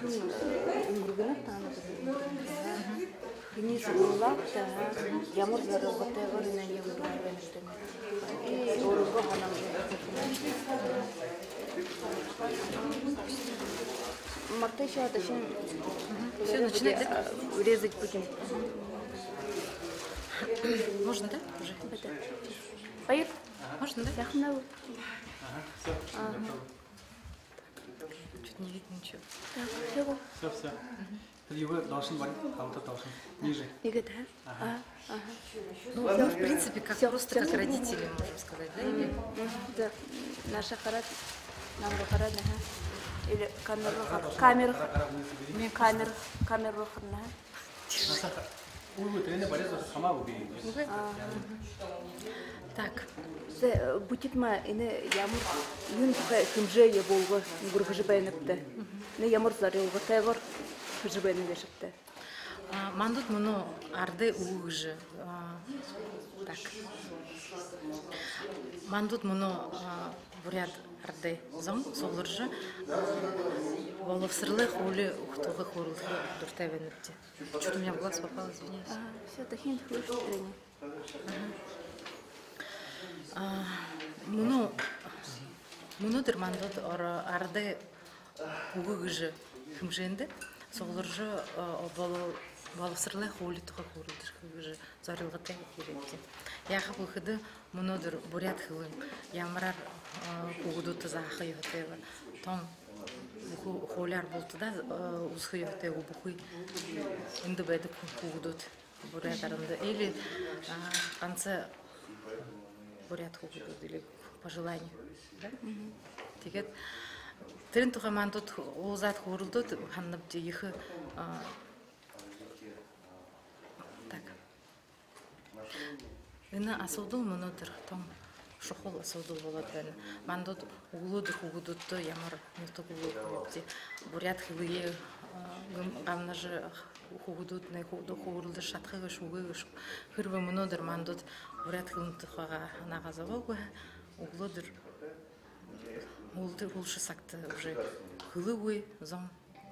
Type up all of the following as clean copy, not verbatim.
Умургана танып. Хинис улап та ямар зарабатay var ina yıldır benimden. Oruzga hanım. Марта еще отдачем. Все, начинать, да? Резать будем. Можно, да? Уже? Поет? Можно, да? Яхнау. Чуть не видно ничего. Так, все. Все. Его должен быть, кого-то должен ниже. Иго, да? Ну, в принципе, как просто как родители, можем сказать, да? Или... Да. Наша харат, нам харат, или камеру, камеру харна. Так. Будет ма, ине ямур, юн тухай химже я болго, гурхажи байнапта. Не ямур зарил готайгор, хажи байнапта. Мандут муну арды угжи. Так. Мандут муну бурят арды зам солыржы. Воловсырлы хули ухтугы хурулхи дуртайвенепти. Что-то у меня в глаз попало, извиняюсь. Все, тахин хлыштырыни. Муну дырмандут арды угжи химженде. Солыржы воловсырлы хули тухы хурулхи зарылгытай керепти. Яхы выходы мунодыр бурят хылын. Ямрар угудуты захы йотева. Том холяр болты да узхы йотева бухы. Инды байды угудут бурятарынды. Или в конце бурят угудут или по желанию. Тегет Трин тухаман тут узат хурулдут ханнап дейхы. Так. Ина асудул мунодыр том шухол асудул болады. Мандут угулуды хугудутты ямар нутугулуды. Бурят хилые гамнажы хугудут не худу хурулды шатхыгы шугы шу. Хырвы мунодыр мандут бурят хилынты хага нагазавогы угулудыр. Улды улшы сакты уже хылывы зам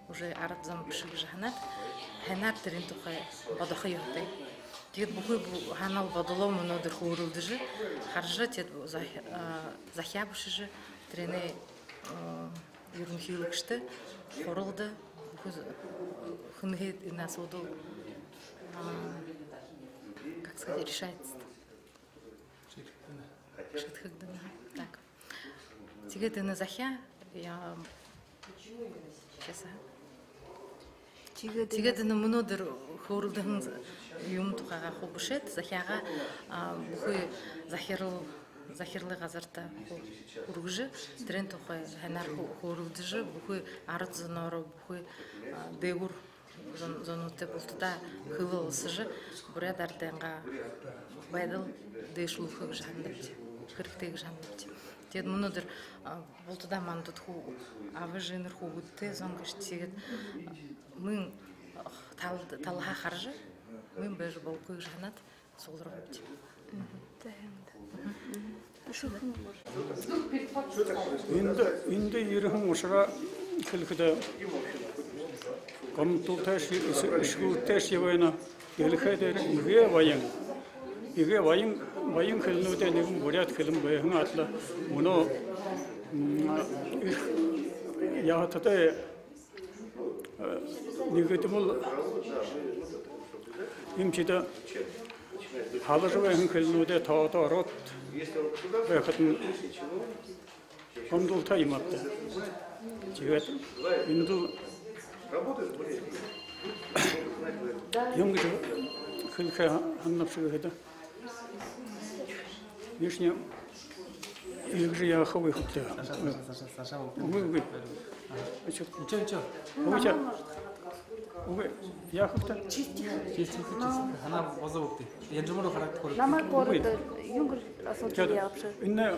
уже арат зам пшиг жахнат ханар терин тухай бадахы йоты. Тет бухы бу ханал бадалом мунодыр хурулды же харжа тет захябышы же трене юрмхилыкшты хорулды хынхет нас удул как сказать решается. Шитхыгдана. Так. Тигет на захя я сейчас. Тигет на мунодыр хорулдың юм тухага хобушет захяга бухы захирлы газарта ургжы трен тухай ханар хорулдыжы бухы арыт зонору бухы дегур зонуте болтуда хылылсыжы бурядарденга байдыл дешлухы жандыпти хырктег жандыпти. Тед мунодыр болтуда мандут ху авы жиныр ху гутте зонгыш тегет мын талха харжы мын бэж болкуй жанат солыр гутти. Инде ирхэн ушра хэлхэдэ комтулташ ишгүүтэш явана хэлхэдэ игэ ваян хэлнүүдэ нэгэн бурят хэлэн байхан атла мөнөө яаттай нэгэтмэл имчида халажвэн хэлнүүдэ тоодорот байхад комдулта иматта тэгээд инду юмгэж хэлхэ ханнапшиг хэдэ Вишня илгжи я хавы хутя. Вы. Ничего. Вы. Я хутя. Чисти. Она возовукты. Я думаю, характер. Намар корды юнгр асоци япшы. Инне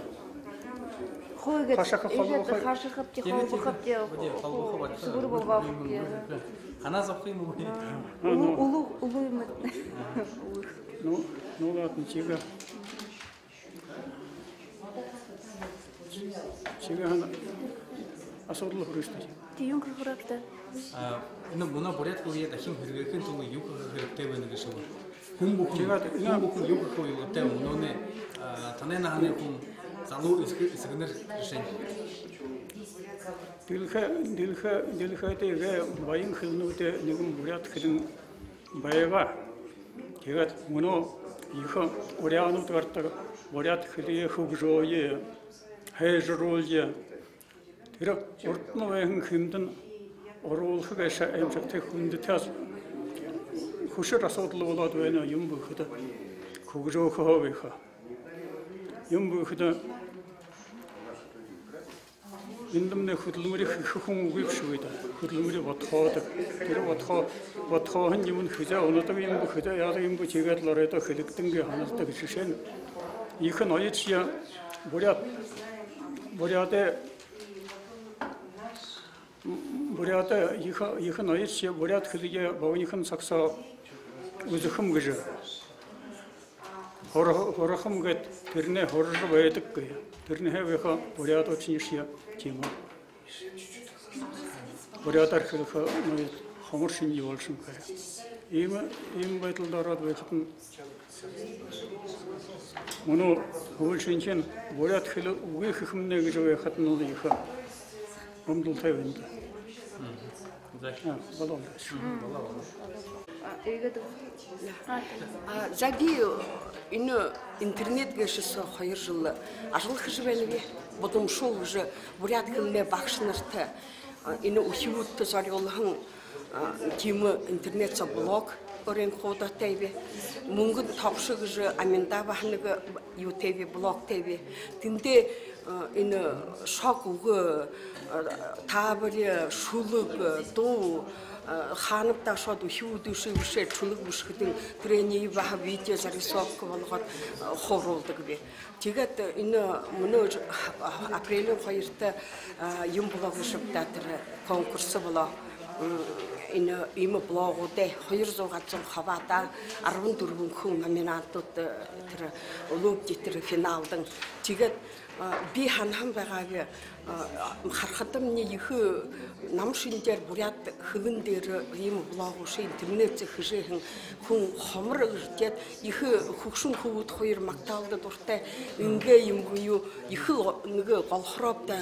Хойгет. Хашаха хапти хопти. Субур болга хопти. Она запхыйму. Улу. Ну ладно, чего. Чего она асодлы хрустать. юн хурапта. Энэ манай бурят хөвгий дахин хэрэглэхэд түг юу хэрэгтэй байна гэж шүү. Хүн бүхэн юу гэх вэ гэдэг өнөөний таны наханы хүн залуу эсгэнэр жишээ. Дэлхэдээ баян хэлнүүдээ нэгэн бурят хэлэн байга. Тэгээд мөнөө их урианууд гардаг бурят хэлээ хөгжөөе хайжруулъя. Тэр урдны баян хэмдэн оруулах гэж амжилттай хүндэтээс хөшөр асуудал болоод байна юм бүхэд хөгжөөх хових. Юм бүхэд эндэмнэ хөдөлмөрийн хүн үгүй шүү дээ. Хөдөлмөрийн бодхоод тэр бодхоон юм хэзээ өнөдөг юм бүхэд яг юм бүч игээд л оройдо хэлэгдэнгээ ханалтаг жишээ нь их ноёчья бурят их ноёчья бурят хэлгээ богинохон саксаа үзэхэм гэж хорохом гэд тэрнээ хорж байдаг гэ. Тэрний хэвэхэ бурят очнишья тийм үү. Бурятар хэлэх ноёд хомор шиний болсон хэ. Ийм байдалд ороод байхад нь мөнөө хөвөлшинчин бурят хэл үгүй хэмнэ гэж байхад нь их өмдөлтэй байна. Заби энэ интернет гэшээс 2 жил ажиллах гэж байна би. Бодомшул гэж бурят хэлний багш нартай энэ өчигүүдтэй зориулсан тийм интернет блог өрийн хуудастай би. Мөнгөд тогшиг гэж аминдаа нэг YouTube блог TV. Тэндээ энэ шок өгөө таабар шүлэг дуу хаанапта шууд өшөөдөөшөө чүлэг бүшгэдэн трени баха видео зарисовка болгоод хоруулдаг би. Тэгээд энэ мөнөө апрелийн 2-т юм блог шивдаа тэр конкурс болоо. Энэ ийм блогуудаа 200 хаваада 14 хүн номинантууд тэр олимпиад тэр финалдан тэгээд би ханхан байгааг харахад миний их нам шинээр бурят хөвөн дээр ийм блог уши интернет хэшэхэн хүн хомор ирдээд их хөгшин хөвд 2 магтаалд дуртай ингээ юм юу их нэг голхоропта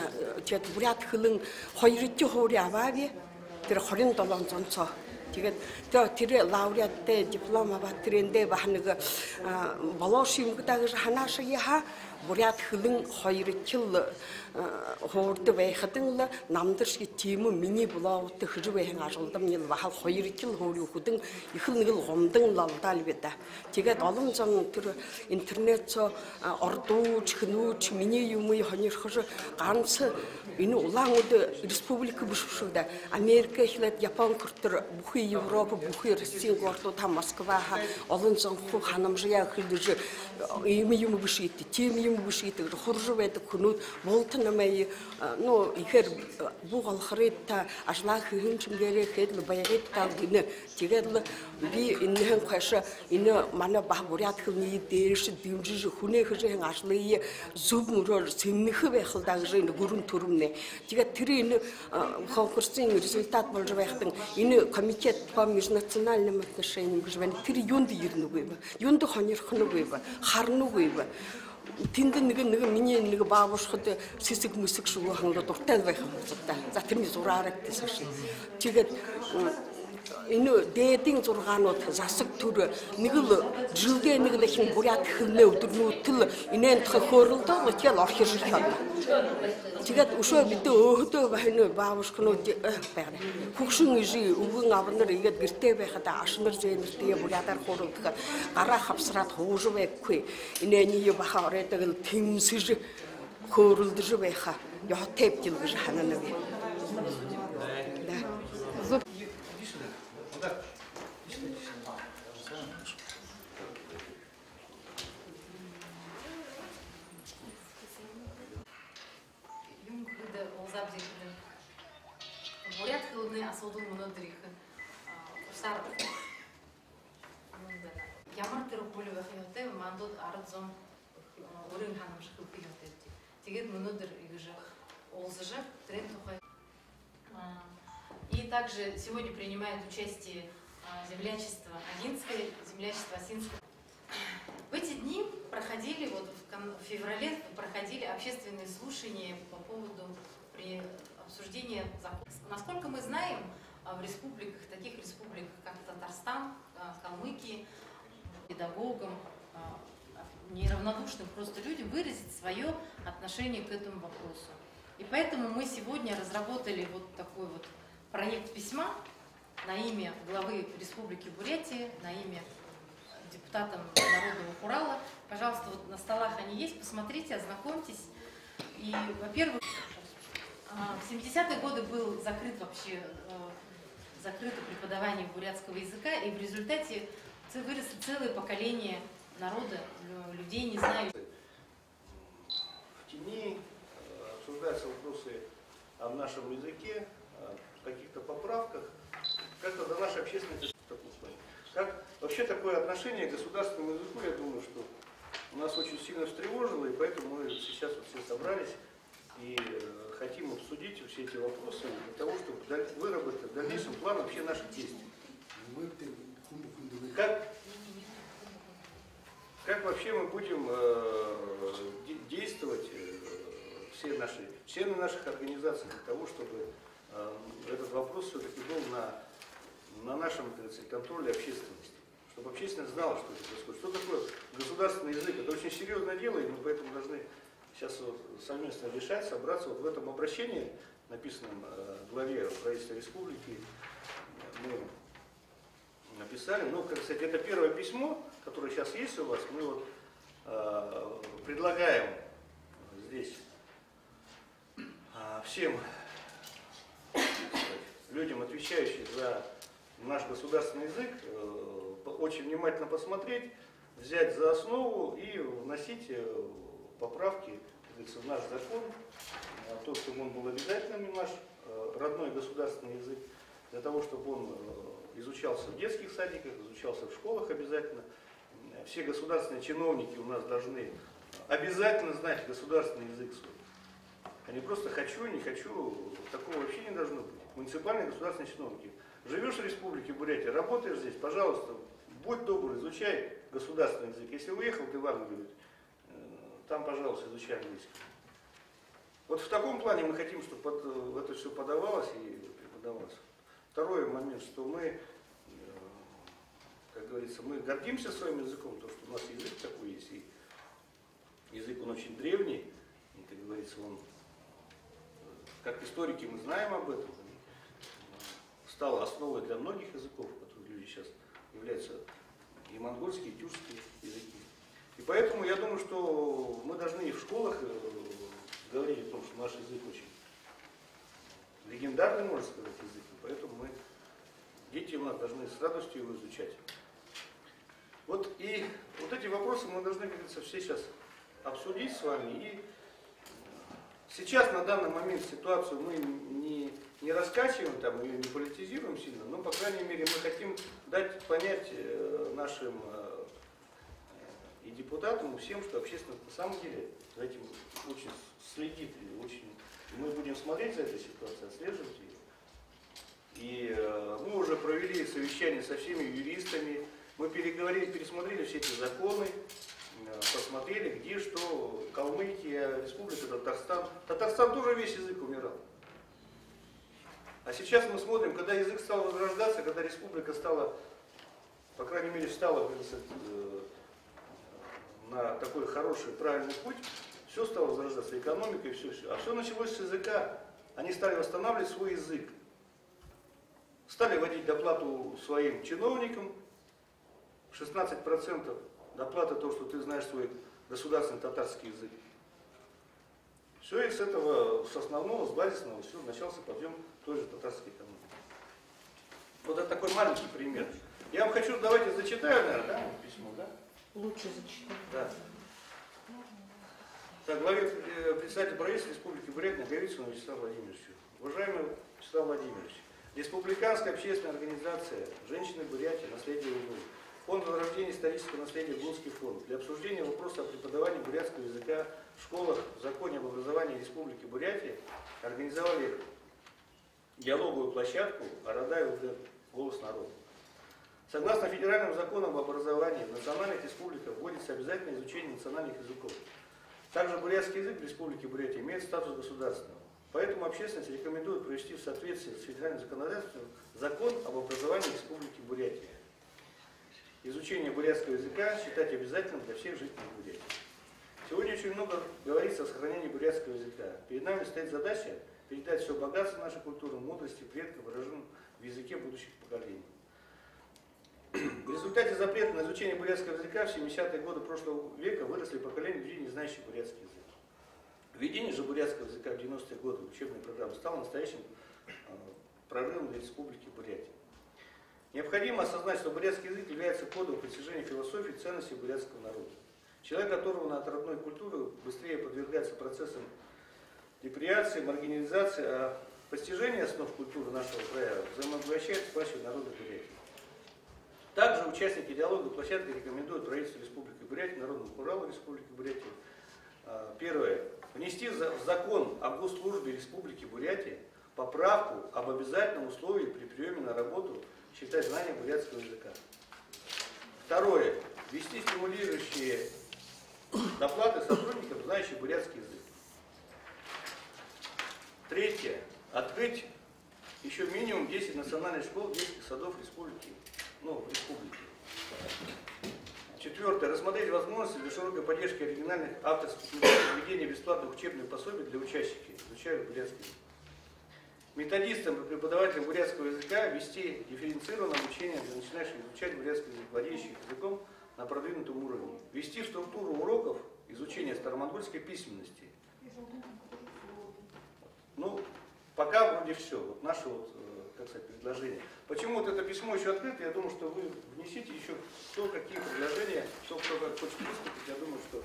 тэгээд бурят хөлн 2 хувийн аваави тэр 27 цонцоо тэгээд тэр лауреаттэй диплом аваад тэрэндээ бах нэг болоош юмгдаа гэж ханаашаа бурят хөлн 2 жил хуурд байхад л намдэрш тийм миний блогт хэрэг байхын ажгалдам нь бахал 2 жил хуурын хөдөн их нэг л гомдон лалдаал бидаа. Тэгээд олон зам тэр интернет ордууч хнүүч миний юм хонирхож ганц энэ улаанууд республик биш шүү дээ. Америк хэлээд Япон хүртэр бүхий Европ бүхий Российн гортууд та Москва олон зам хуу ханамжаа хэлж ийм юм биш ит тийм юм биш ит хурж байдаг хнүүд болтон намай ну ихэр бүх олохрыта ажлаа хэмжмгэрээ хэд баярыг тав гинэ тэгээд би энэ хаш энэ манай баг бурят хөвний дээрш дэмжиж хүнээ хэжээ ажлыг зөв мөрөөр сэмнэх байх л даа гэж гүрэн төрөмнэ тэгээд тэр энэ конкурсын результат болж байхад энэ комитет по межнациональным отношениям гэж байна тэр юунд ирнэгүй ба юунд хонирхнэгүй ба харнэгүй ба тэнд нэг миний нэг баабушхад сэсэг мүсэг шүү хангад дуртай байх юм байна. За тэрний зураараа гэсэн шин. Тэгээд энэ дээдийн 6-нууд засаг төр нэг л жилдээ нэг л их бурят хөвнөө өдөрнүүтэл инээн тохиолдоо тэгэл орох хэрэг байна. Тэгээд өшөө бид өөдөө байна баавшхнууд байна. Хөгшин ижи өвгөн авнар ингээд гэртээ байхад ашнар зэнэртээ бурятаар хуралдах гараа хавсраад хуужв байхгүй. Инээний баха оройдаг л тэмсэж хөөрөлдөж байха. Ятеп гэж ханана би. Бурят хөлний асуудал өнөөдөр их усаар ямар тэр бүл байх ёстой мандууд 10 өрийн ханамж хөвөх ёстой. Тэгээд өнөөдөр ингэж уулзаж тренд тухай И также сегодня принимает участие землячество Агинское, землячество Осинское. В эти дни проходили, вот в феврале проходили общественные слушания по поводу обсуждения закона. Насколько мы знаем, в республиках, таких республиках, как Татарстан, Калмыкия, педагогам, неравнодушным просто людям выразить свое отношение к этому вопросу. И поэтому мы сегодня разработали вот такой вот проект письма на имя главы Республики Бурятия, на имя депутатам Народного Урала. Пожалуйста, вот на столах они есть, посмотрите, ознакомьтесь. И, во-первых, в 70-е годы был закрыто преподавание бурятского языка, и в результате выросло целое поколение народа, людей, не знаю. В тени обсуждаются вопросы о нашем языке, о каких-то поправках. Как-то до нашей общественности в таком плане. Как вообще такое отношение к государственному языку, я думаю, что у нас очень сильно встревожило, и поэтому мы сейчас вот все собрались и хотим обсудить все эти вопросы для того, чтобы выработать в дальнейшем план вообще наших действий. Как вообще мы будем действовать, все наши члены наших организаций, для того, чтобы этот вопрос все-таки был на нашем, так сказать, контроле общественности. Чтобы общественность знала, что это происходит. Что такое государственный язык? Это очень серьезное дело, и мы поэтому должны сейчас вот совместно решать, собраться вот в этом обращении, написанном главе правительства республики. Мы написали. Ну, кстати, это первое письмо, которое сейчас есть у вас. Мы вот предлагаем здесь всем людям, отвечающим за наш государственный язык, очень внимательно посмотреть, взять за основу и вносить поправки в наш закон, то, чтобы он был обязательным, наш родной государственный язык, для того, чтобы он изучался в детских садиках, изучался в школах обязательно. Все государственные чиновники у нас должны обязательно знать государственный язык свой. А не просто хочу, не хочу, такого вообще не должно быть. Муниципальные государственные чиновники. Живешь в Республике Бурятия, работаешь здесь, пожалуйста, будь добр, изучай государственный язык. Если уехал ты в Англию, там, пожалуйста, изучай английский. Вот в таком плане мы хотим, чтобы это все подавалось и преподавалось. Второй момент, что мы, как говорится, мы гордимся своим языком, то, что у нас язык такой есть, и язык он очень древний, и, как говорится, он, как историки мы знаем об этом, стал основой для многих языков, которые люди сейчас являются и монгольские, и тюркские языки. И поэтому я думаю, что мы должны и в школах говорить о том, что наш язык очень легендарный, можно сказать, язык. И поэтому дети у нас должны с радостью его изучать. Вот и вот эти вопросы мы должны, как говорится, все сейчас обсудить с вами. И сейчас на данный момент ситуацию мы не раскачиваем, там, ее не политизируем сильно, но, по крайней мере, мы хотим дать понять нашим и депутатам, и всем, что общественность на самом деле за этим очень следит, и мы будем смотреть за этой ситуацией, отслеживать ее. И мы уже провели совещание со всеми юристами, мы пересмотрели все эти законы, посмотрели, где что, Калмыкия, Республика Татарстан. Татарстан тоже весь язык умирал. А сейчас мы смотрим, когда язык стал возрождаться, когда республика стала, по крайней мере, встала на такой хороший, правильный путь, все стало возрождаться, экономика и все. А все началось с языка. Они стали восстанавливать свой язык. Стали вводить доплату своим чиновникам, 16% доплата, то, что ты знаешь свой государственный татарский язык. Все, и с этого, с основного, с базисного, все, начался подъем той же татарской экономики. Вот это такой маленький пример. Я вам хочу, давайте зачитаю, наверное, да, письмо, да? Лучше зачитать. Да. Так, главе председателя правительства Республики Бурятия Наговицыну Вячеславу Владимировичу. Уважаемый Вячеслав Владимирович, Республиканская общественная организация «Женщины Бурятии. Наследие УНУ», Фонд возрождения исторического наследия «Булский фонд» для обсуждения вопроса о преподавании бурятского языка в школах в законе об образовании Республики Бурятия организовали диалоговую площадку «Арадай УД. Голос народа». Согласно федеральным законам об образовании, в национальных республиках вводится обязательное изучение национальных языков. Также бурятский язык в Республике Бурятия имеет статус государственного. Поэтому общественность рекомендует провести в соответствии с федеральным законодательством закон об образовании Республики Бурятия. Изучение бурятского языка считать обязательным для всех жителей Бурятии. Сегодня очень много говорится о сохранении бурятского языка. Перед нами стоит задача передать все богатство нашей культуры, мудрости предков, выраженным в языке будущих поколений. В результате запрета на изучение бурятского языка в 70-е годы прошлого века выросли поколения людей, не знающих бурятский язык. Введение же бурятского языка в 90-е годы в учебные программы стало настоящим прорывом для Республики Бурятия. Необходимо осознать, что бурятский язык является кодом постижения философии и ценностей бурятского народа. Человек, оторванный от родной культуры, быстрее подвергается процессам деприации, маргинализации, а постижение основ культуры нашего края взаимообогащает с плащем народа Бурятии. Также участники диалоговой площадки рекомендуют правительству Республики Бурятия, Народному Уралу Республики Бурятия, первое, внести в закон о госслужбе Республики Бурятия поправку об обязательном условии при приеме на работу считать знание бурятского языка. Второе, ввести стимулирующие доплаты сотрудникам, знающих бурятский язык. Третье, открыть еще минимум 10 национальных школ, детских садов республики. Четвертое. Рассмотреть возможности для широкой поддержки оригинальных авторских введения бесплатных учебных пособий для учащихся, изучающих бурятский язык. Методистам и преподавателям бурятского языка ввести дифференцированное обучение для начинающих изучать бурятский язык, владеющих языком на продвинутом уровне. Ввести в структуру уроков изучения старомонгольской письменности. Пока вроде все. Вот наше предложение. Почему вот это письмо еще открыто? Я думаю, что вы внесите еще кто какие предложения, кто хочет выступить. Я думаю, что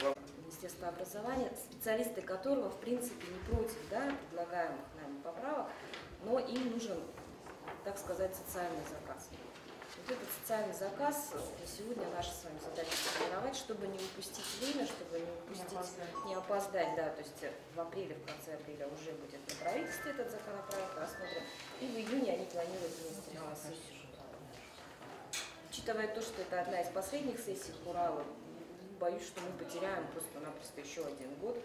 вам. Министерства образования, специалисты которого, в принципе, не против предлагаемых нами поправок, но им нужен, так сказать, социальный заказ. Вот этот социальный заказ сегодня наша с вами задача сформировать, чтобы не упустить время, чтобы не опоздать, то есть в апреле, в конце апреля уже будет на правительстве этот законопроект рассмотрен, и в июне они планируют внести на сессию. Учитывая то, что это одна из последних сессий Урала, боюсь, что мы потеряем просто-напросто еще один год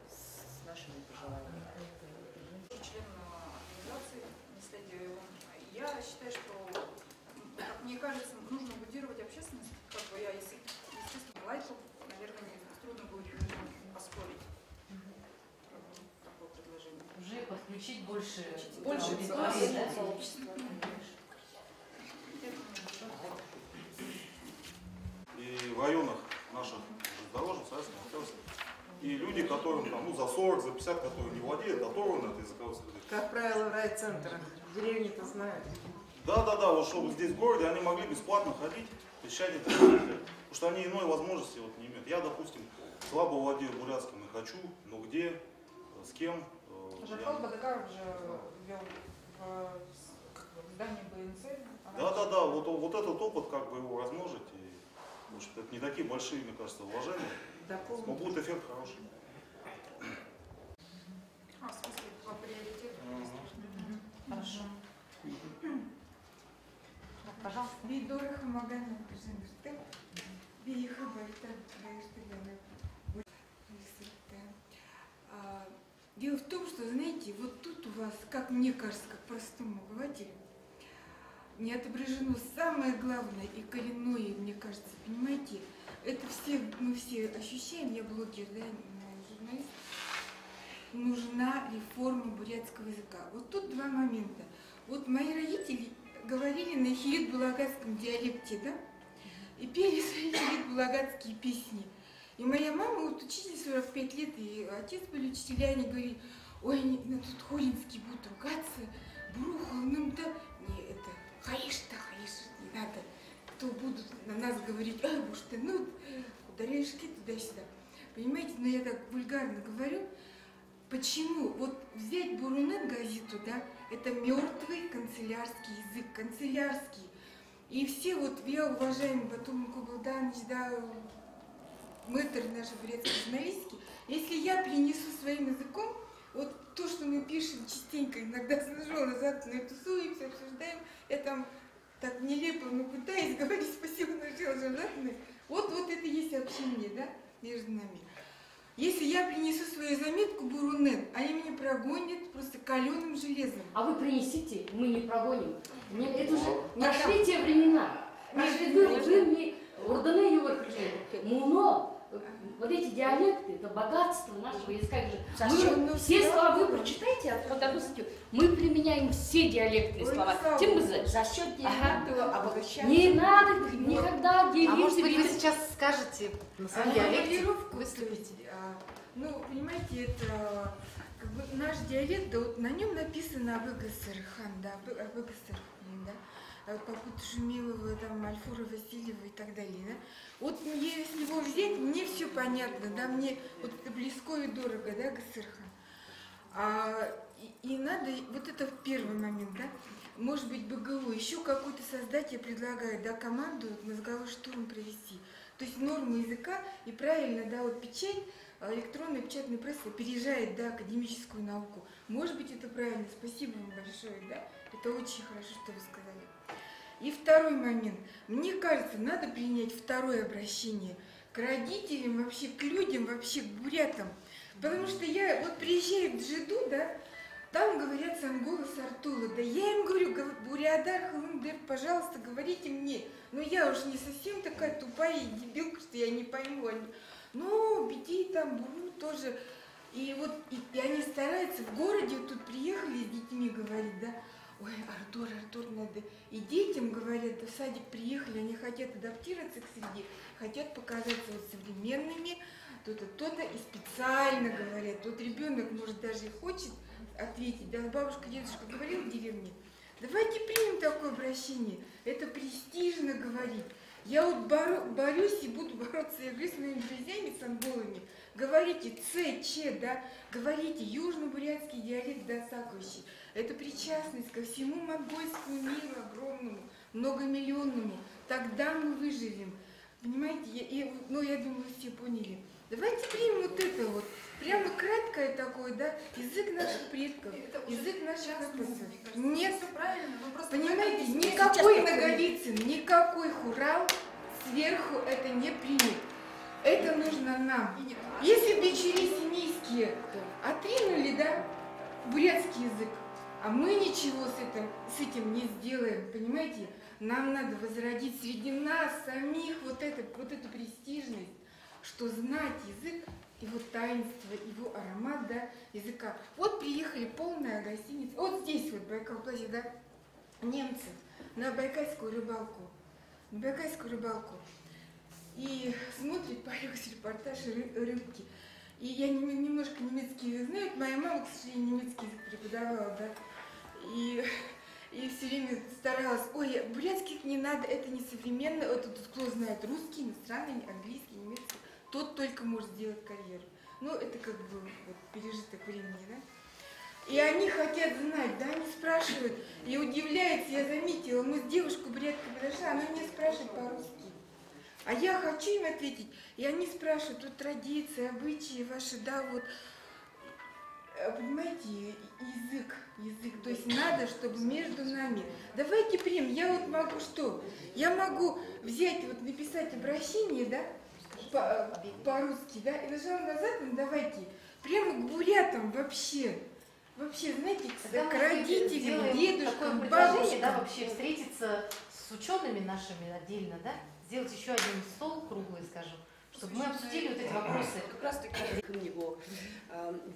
с нашими пожеланиями. Член организации я считаю, что, как мне кажется, нужно будировать общественность. Я, естественно, лайков, наверное, трудно будет поспорить. Такое предложение. Уже подключить больше сообщества. И в районах наших дорожных, и люди, которым за 40, за 50, которые не владеют, оторваны от языковой среды. Как правило, в райцентрах. Деревни-то знают. Да, вот чтобы здесь в городе они могли бесплатно ходить, посещать это, потому что они иной возможности не имеют. Я, допустим, слабо владею бурятским и хочу, но где, с кем. Жакал Бадакаров же вел в здании БНЦ. Да, вот этот опыт, его размножить, и, потому что это не такие большие, мне кажется, вложения, но будет эффект хороший. В смысле, по приоритету. Хорошо. Пожалуйста. Бидорах Магана Жемсте, Биха Бальта, Дело в том, что, знаете, вот тут у вас, как мне кажется, как простому обывателю, не отображено самое главное и коренное, мне кажется, понимаете, это мы все ощущаем, я блогер, журналист, нужна реформа бурятского языка. Вот тут два момента. Вот мои родители говорили на хивит-булагатском диалекте, и пели свои хивит-булагатские песни. И моя мама, учитель 45 лет, и отец были учителя, они говорили, ой, тут хоринские будут ругаться, брухалным, не, это, хаиш, не надо, кто будут на нас говорить, ой, уж ты, ударяешки туда-сюда. Понимаете, но я так вульгарно говорю, почему? Вот взять Бурунет газету, это мертвый канцелярский язык, канцелярский. И все я уважаемый Батум Кубалданович, мэтр нашей бурятской журналистики, если я принесу своим языком Вот то, что мы пишем частенько, иногда с ножом назад тусуемся, обсуждаем, я там так нелепо, но пытаюсь говорить спасибо нашей лжежатной. Вот это есть общение, да, между нами. Если я принесу свою заметку Бурунет, они меня прогонят просто каленым железом. А вы принесите, мы не прогоним. Это уже прошли те времена. Вы мне урданы его муно. Вот эти диалекты, это богатство нашего языка. Мы все слова вы прочитайте, мы применяем все диалектные слова. Тем более За счет диалектного обогащения. не надо никогда делиться. А может быть, вы сейчас скажете на своем диалекте? Выступите. Ну, понимаете, это как бы наш диалект, да, вот на нем написано АВГСРХАН, да, АВГСРХАН, да. Попут Шумилова, там, Альфура Васильева и так далее, да. Вот если его взять, мне все понятно, да, мне вот это близко и дорого, да, ГСРХ. И надо, вот это первый момент, да, может быть, БГУ, еще какую-то создать, я предлагаю, да, команду мозговой штурм провести. То есть норму языка и правильно, да, вот печать, электронная печатная пресса опережает, да, академическую науку. Может быть, это правильно, спасибо вам большое, да, это очень хорошо, что вы сказали. И второй момент. Мне кажется, надо принять второе обращение к родителям, вообще к людям, вообще к бурятам. Потому что я вот приезжаю в Джиду, да, там говорят Сангола Сартула, да я им говорю, бурядар, халындер, пожалуйста, говорите мне. Но я уж не совсем такая тупая и дебилка, что я не пойму. Ну, беди там, буру тоже. И вот и они стараются, в городе вот тут приехали с детьми говорить, да. Ой, Артур, надо. И детям говорят, да в садик приехали, они хотят адаптироваться к среде, хотят показаться вот современными, то-то, и специально говорят. Вот ребенок, может, даже и хочет ответить, да, бабушка, дедушка говорил в деревне, давайте примем такое обращение, это престижно говорить. Я вот борюсь и буду бороться, я говорю, с моими друзьями, с анголами, говорите Ц, Ч, да, говорите южно-бурятский диалект досакующий. Это причастность ко всему монгольскому миру огромному, многомиллионному. Тогда мы выживем. Понимаете? Я думаю, все поняли. Давайте примем вот это вот. Прямо краткое такое, да, язык наших предков, язык наших вопросов. Нет, понимаете, никакой Наговицын, никакой Хурал сверху это не примет. Это нужно нам. Если бичури семейские отринули, да, бурятский язык, а мы ничего с этим не сделаем, понимаете? Нам надо возродить среди нас самих вот эту престижность, что знать язык, его таинство, его аромат, да, языка. Вот приехали полная гостиница, вот здесь вот Байкал площадь, да, немцы на байкальскую рыбалку, и смотрит по репортаж рыбки. И я немножко немецкий знаю, моя мама, к сожалению, немецкий язык преподавала, да, и все время старалась, ой, бурятских не надо, это не современно, это тут кто знает русский, иностранный, английский, немецкий, тот только может сделать карьеру. Ну, это как бы вот, пережиток времени, да. И они хотят знать, да, они спрашивают, и удивляются, я заметила, мы с девушкой буряткой подошли, она меня спрашивает по-русски. А я хочу им ответить, и они спрашивают, тут традиции, обычаи ваши, да, вот, понимаете, язык, то есть надо, чтобы между нами. Давайте примем, я вот могу что? Я могу взять, вот написать обращение, да, по-русски, да, и нажала назад, давайте, прямо к бурятам вообще, знаете, к родителям, дедушкам, бабушкам. Да, вообще встретиться с учеными нашими отдельно, да, сделать еще один стол круглый, скажем, чтобы мы обсудили вот эти вопросы. Как раз таки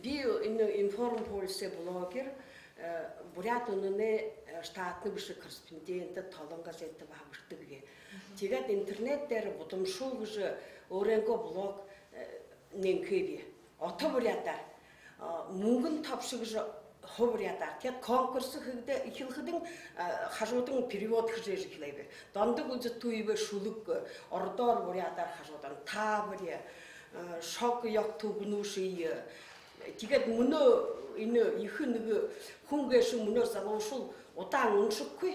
биоинформполисе блогер, бурятуны штатны биши корреспонденты талангас это бабыштыгве. Тэгээд интернет дээр бодомшул гэж өөрөнгөө блог нэнхэвэ. Ото бурятаар мөнгөн товшиг гэж ховрятаар. Тэгээд конкурс ихлэхдэн хажуудан перевод хийж эхлэв. Дондог үзэт түүвэ шүлэг ордоор бурятаар хажуудан та буря шок яг түгнүүший. Тэгээд мөнөө энэ их нэг хүнгээш мөнөөр залуушул удаан уншихгүй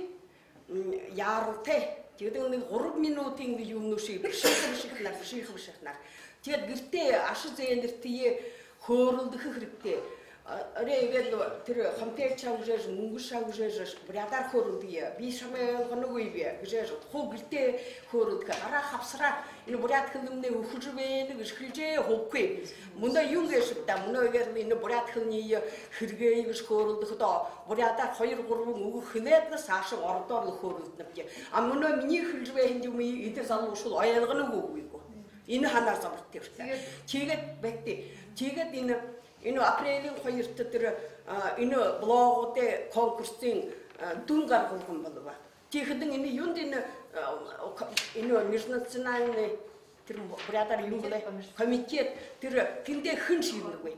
яаралтай. Тэгээд нэг 3 минутын юмнушиг бишихнаар. Тэгээд гэртээ ашиг зээнэртээ хөөрөлдөх хэрэгтэй. 레이게도 들어 함택차 우제스 뭉구샤 우제스 브라다 코르디에 비샤메 거누이베 그제서 호글때 코르드가 알아 합스라 이 브라트 근데 후즈베는 그 실제 호쾌 문다 용게스다 문어게도 이 브라트니 흐르게 이거 코르드도 브라다 거이로 고르고 누구 흔해도 사실 어르터도 코르드는게 아무나 미니 흐르베 인디미 이들살로 술 아야는 거고 있고 인 하나 잡았대 제가 백대 제가 이는 아프레일은 거기서 이는 블로그 때 конкурсing 둥가를 걸건 봐봐. 지금은 이는 윤디는 이는 межнациональный 브라더 윤글에 комитет 들어 근데 흔시는 거야.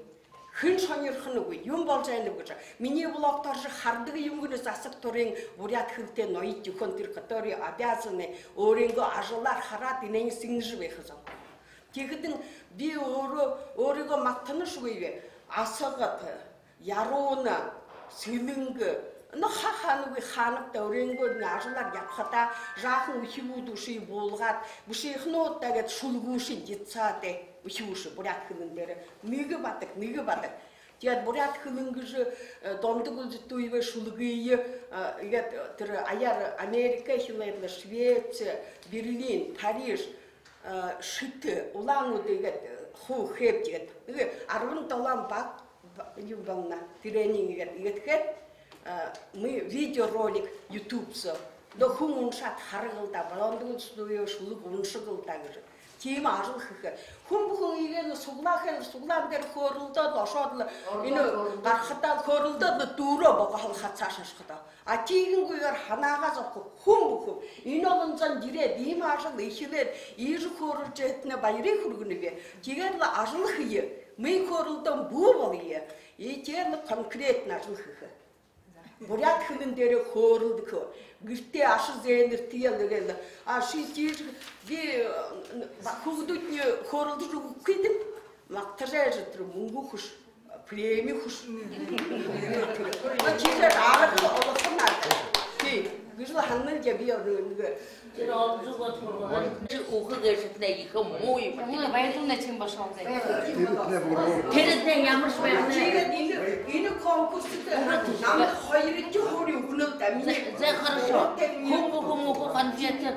흔선을 하는 거야. 윤발자는 거죠. 미니 블로그터스 하드가 윤글에 자석토링 우리 학때 너희 주권들 которые обязаны 오랜거 아절라 하라 되는 생지에 해서. 지금은 비 오르고 막 타는 수고에 아서가 야로나 슬링그 너 하하는 거 하는 때린 거 나절라 약하다 자흥 희우도시 볼갓 무시 흔었다게 술구시 지차대 희우시 뭐라 그런 데를 네가 받다 제가 뭐라 그런 것을 돈도 또 이거 술기 이게 들 아야 아메리카 힐레드 스웨츠 베를린 파리스 시트 올랑우도 이게 호흡지가 이게 아르은 달람 박 유방나 트레이닝이가 이게 мы видеоролик ютуб서 너 хумуншат харгалда баландын студио шулук уншыгылда гыр ким ажыл хы хумбухун иген сугландер хорулда лошодлы ине гархатал хорулда дуро богал хацашышкыда а тигин гуйар ханага жокку хумбухун иногынсан дире дим ажыл ихилет иж хорулжетне байры хургунуге тиген ажыл хые мы хорулдан бу болые и тен конкретно ажыл хы бурят хылын дере хорулды ко гирте ашы зенер тиелдеген аши би бакудутне хорулды жугуп кидим мактажажы тур мунгу хуш племи хуш а чизер аракы олохнар ки гыжла ханнын жабия рынга Передне ямыш бәрне. Ине конкурсты нам хайрыты хори укнылда мине. Зе хорошо. Хумбу конфетте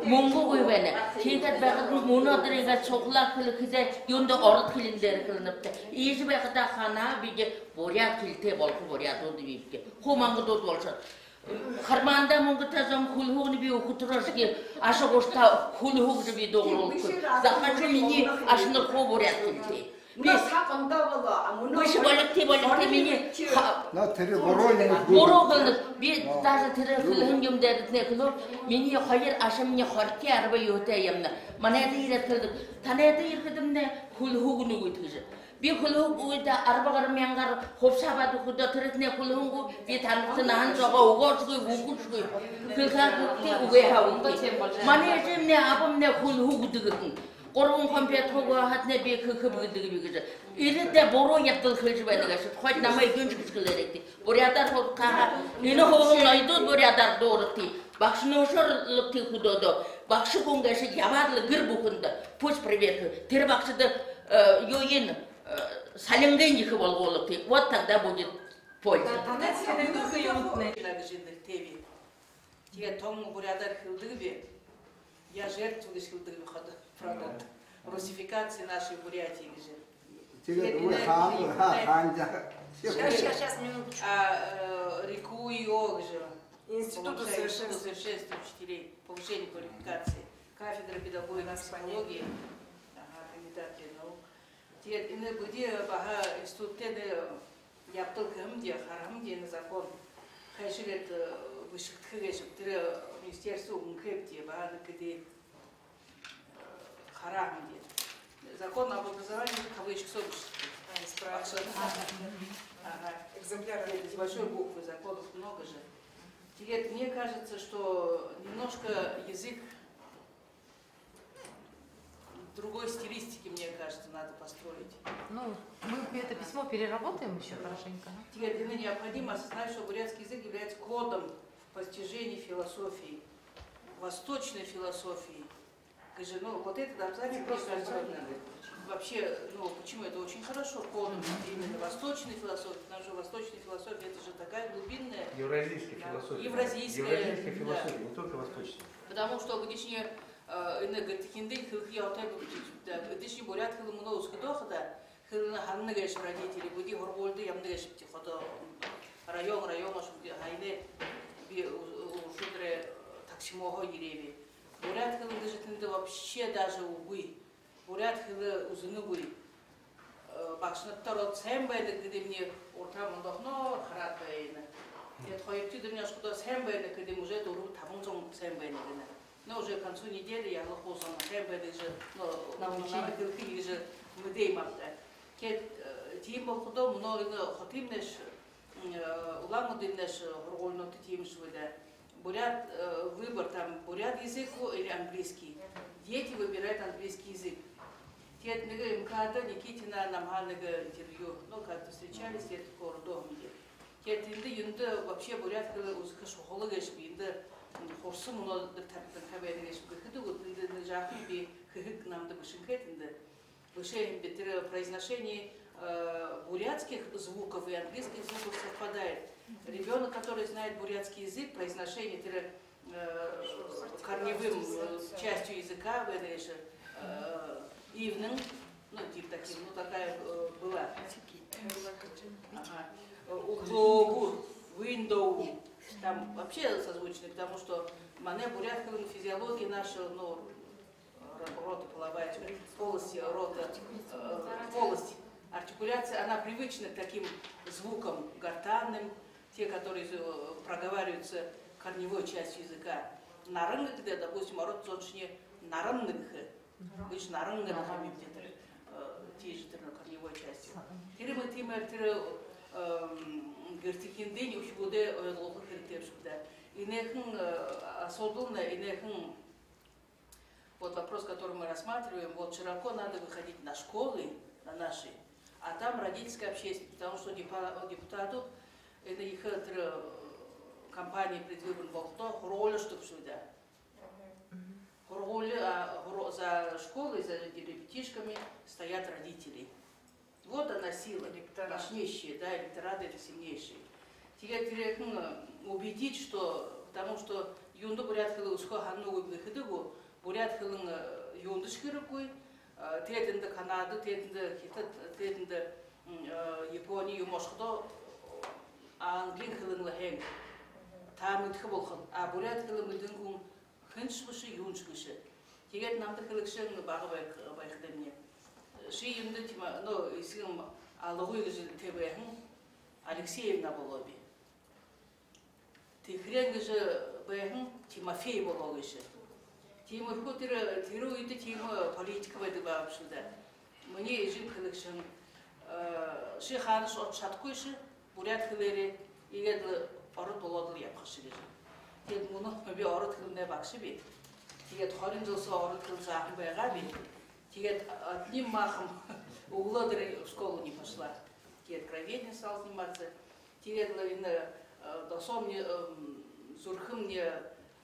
мунгу гойбене. Тегет бәгыдын монодырыга чоклар кылы кизе юнда орыт килиндер кылыныпты. Изи бәгыда хана биге борят килте болку борят олды бипке. Хумангы дот болса. Харманда мунгутазам хулхугни би окутурашки аша гошта хулхугни би доғрол көр. Захачу мини ашны хоборят килте. Мына сақында бала, мына Выше болыкте мини. На тере боронымыз. Борогылды. Би даже тере хулхугним дәрдіне кылып, мини хайыр аша мини харки арба йота ямна. Манайды ирет кылдық. Танайды иркедімне хулхугни гөйтгізі. Би хулхуг ойда арбағар менгар хопсабады худа тіретіне хулхугу би танықтын ан жоға уғыршгой уғыршгой кылхақытте уғай хауынды. Манежімне абымне хулхугу дығытын. Қорғын компет хуға хатне би кықып гыдығы бігізі. Ирітте боро яптыл хылжыбайны ғашыд. Хоть намай гүншкіз кілеректі. Борядар хұлқаға. Ені хоғын айдуд борядар доғырықты. Бақшыны ұшырлықты худоды. Бақшы көңгәші ябарлы гір бұқынды. Пусть проверка. Тер бақшыды йойын салимген їх волголокти. Вот тогда будет польза. Я тому бурядар хилдыгби, я жертву лишь хилдыгби продукт русификации нашей Бурятии Сейчас минуточку. Реку Иогжи, Институт совершенствования учителей, повышения квалификации, кафедра педагогики и психологии, кандидат наук. Где бага институты яптылкамде, харамде на закон, хайшилет вышектхэгешек, тыры министерство умкэпте, бага накыды харамде. Закон об образовании кавычек собственности. Экземпляр большой буквы, законов много же. Теперь мне кажется, что немножко язык другой стилистики, мне кажется, надо построить. Ну, мы это письмо переработаем еще хорошенько. Теперь необходимо осознать, что бурятский язык является кодом в постижении философии, восточной философии. Ну, вот этот абзац, мне кажется, вообще, ну, почему это очень хорошо, полным именно восточной философии, потому что восточная философия это же такая глубинная. Евразийская философия. Евразийская философия, да. не только восточная. Потому что где энергетикиндей хилхияутай где бурят хилмуна ускудохда, хилна ханнагаш родители, буди горболды ямнагаш птихото район хайне би ушудре таксимого ереви. Бурят хилы даже вообще даже увы. Бурят хилы узыны увы. Бакшнаттар от сэмбайды где мне уртамындохно харатбайна. Я тхойпти до меня что сэмбайды где уже дуру табунцом сэмбайды. Но уже к концу недели я лохосом сэмбайды же, но на хилки же мдей мапта. Кет тим бохудо много хотимнеш уламудинеш горгольноты тим швыда. Бурят выбор там бурят язык или английский. Дети выбирают английский язык. Тет нега МКАДа Никитина намханага интервью, ну как-то встречались, тет кордомиде. Тет инде юнда вообще бурят кылы узка шохолы гэшби, инде хорсы муно табайны гэшби. Хыды вот инде жахи би хыгык намда бышинкет инде. Выше произношение бурятских звуков и английских звуков совпадает. Ребенок, который знает бурятский язык, произношение корневым частью языка, ивнен, ну тип таким, ну такая была. Углогу, window, там вообще созвучно, потому что мане бурятская физиология наша, ну, рота половая, полости рота, полость. Артикуляция, она привычна к таким звукам гортанным, те, которые проговариваются корневой частью языка. Нарынных, где, допустим, рот зоншне нарынных, выше нарынных, те же корневой частью. Тиремы тимер тире гертикиндень ухибуде ойлголху хертершуда. Инехн осодулна, инехн вот вопрос, который мы рассматриваем, вот широко надо выходить на школы, на наши. А там родительская общественность, потому что депутату это их компания предвыборная болто роли, чтобы сюда. Роли, за школой, за ребятишками стоят родители. Вот она сила, мощнейшая, да, электораты это сильнейшие. Теперь убедить, что, потому что юнду бурят хилы усхо ханну выходу, бурят хилын юнду шкирыкуй. Тетінде Канада, тетінде Китай, тетінде Япония, Москва, Англия хилын лахен. Там идхи болхан. А бурят хилын мидингун хиншвыши, юншвыши. Тегет намды хилыкшен бағы байхдемне. Ши юнды тима, но исгім алығой гыжы тебэхін Алексеевна болоби. Тихрен гыжы бэхін Тимофей бологыжы. Тимурху тиру үйді тиму политика байды бағып шыда. Мне ежін кілікшін ши ханыш от шаткойшы, бурят кілері егеді орыт болодыл япқышы кежі. Тед мұны бе орыт кіліне бақшы бет. Тегет хорин жылсы орыт кіл жағын байға бет. Тегет одним махом углодыры в школу не пошла. Тегет кроведен стал заниматься. Тегет досом мне зурхым мне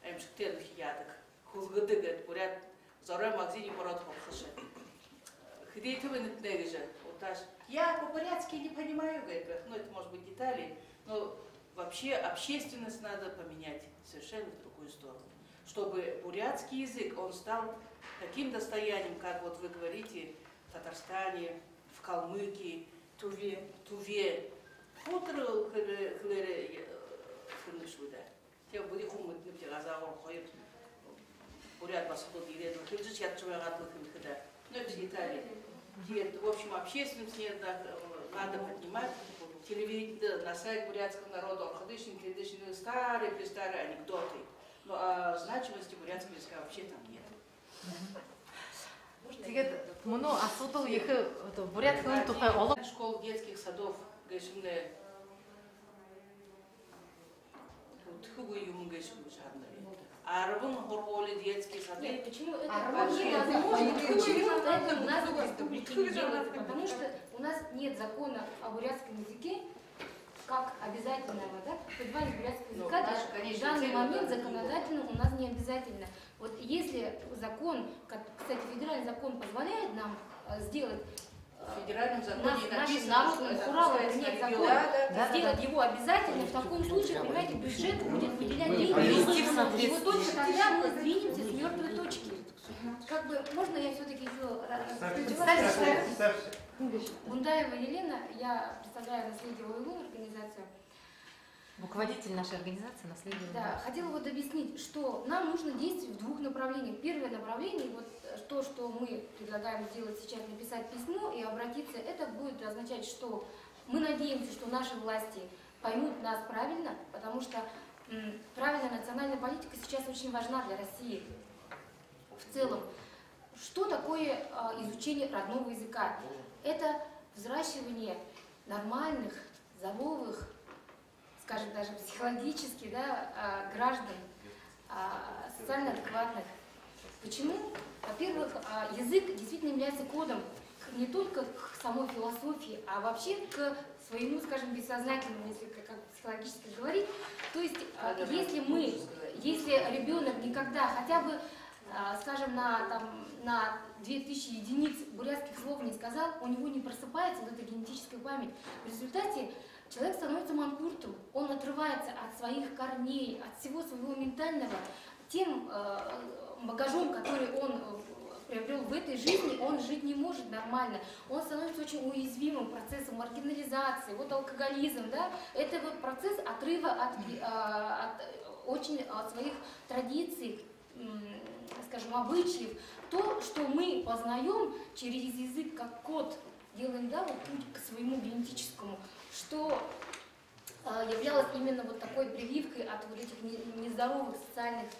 эмшіктерлік ядық. Хулгыды говорит, бурят, зарой магазине пород хохши. Хидейте вы нытнеги же, я по-бурятски не понимаю, говорит, ну это может быть детали, но вообще общественность надо поменять совершенно в другую сторону. Чтобы бурятский язык, он стал таким достоянием, как вот вы говорите, в Татарстане, в Калмыкии, Туве. Хутр хлере хлешуда. Те были хумыт, не газавор ходят. Бурят басход и хилжич я чувствую хилхда. Ну это детали. В общем, общественность надо поднимать. Телевидение на сайт бурятского народа, орходышин, кредышин, старые анекдоты. Но значимости бурятского языка вообще там нет. Тегет мұны асудыл екі бурят хылын тұқай олып. Школ детских садов, гайшымны тхугу юм гайшымны жарны. Арабын хорголи детские сады. Почему это возможно? Почему это у нас в республике не делается? Потому что у нас нет закона о бурятском языке как обязательного, да? Понимание бурятского языка в данный момент законодательно у нас не обязательно. Вот если закон, кстати, федеральный закон позволяет нам сделать В федеральном законе нашим написано, народным что хуралом это принять касается закон, ребенка. сделать его обязательным, в таком случае, понимаете, бюджет будет выделять деньги. привести в И соответствие. вот только тогда мы сдвинемся с мертвой точки. Как бы, можно я все-таки еще... Бундаева Елена, я представляю «Наследие ОИЛУ» организацию. Руководитель нашей организации «Наследие». Да, хотела вот объяснить, что нам нужно действовать в двух направлениях. Первое направление, вот то, что мы предлагаем сделать сейчас, написать письмо и обратиться, это будет означать, что мы надеемся, что наши власти поймут нас правильно, потому что правильная национальная политика сейчас очень важна для России в целом. Что такое изучение родного языка? Это взращивание нормальных, здоровых, скажем, даже психологически, да, граждан, социально адекватных. Почему? Во-первых, язык действительно является кодом не только к самой философии, а вообще к своему, скажем, бессознательному, если как психологически говорить. То есть, если ребенок никогда хотя бы, скажем, на 2000 единиц бурятских слов не сказал, у него не просыпается вот эта генетическая память. В результате человек становится манкуртом, он отрывается от своих корней, от всего своего ментального, тем багажом, который он приобрел в этой жизни, он жить не может нормально. Он становится очень уязвимым процессом маргинализации, вот алкоголизм, да, это вот процесс отрыва от своих традиций, скажем, обычаев. То, что мы познаем через язык как код, делаем, да, вот путь к своему генетическому, что являлось именно вот такой прививкой от вот этих нездоровых социальных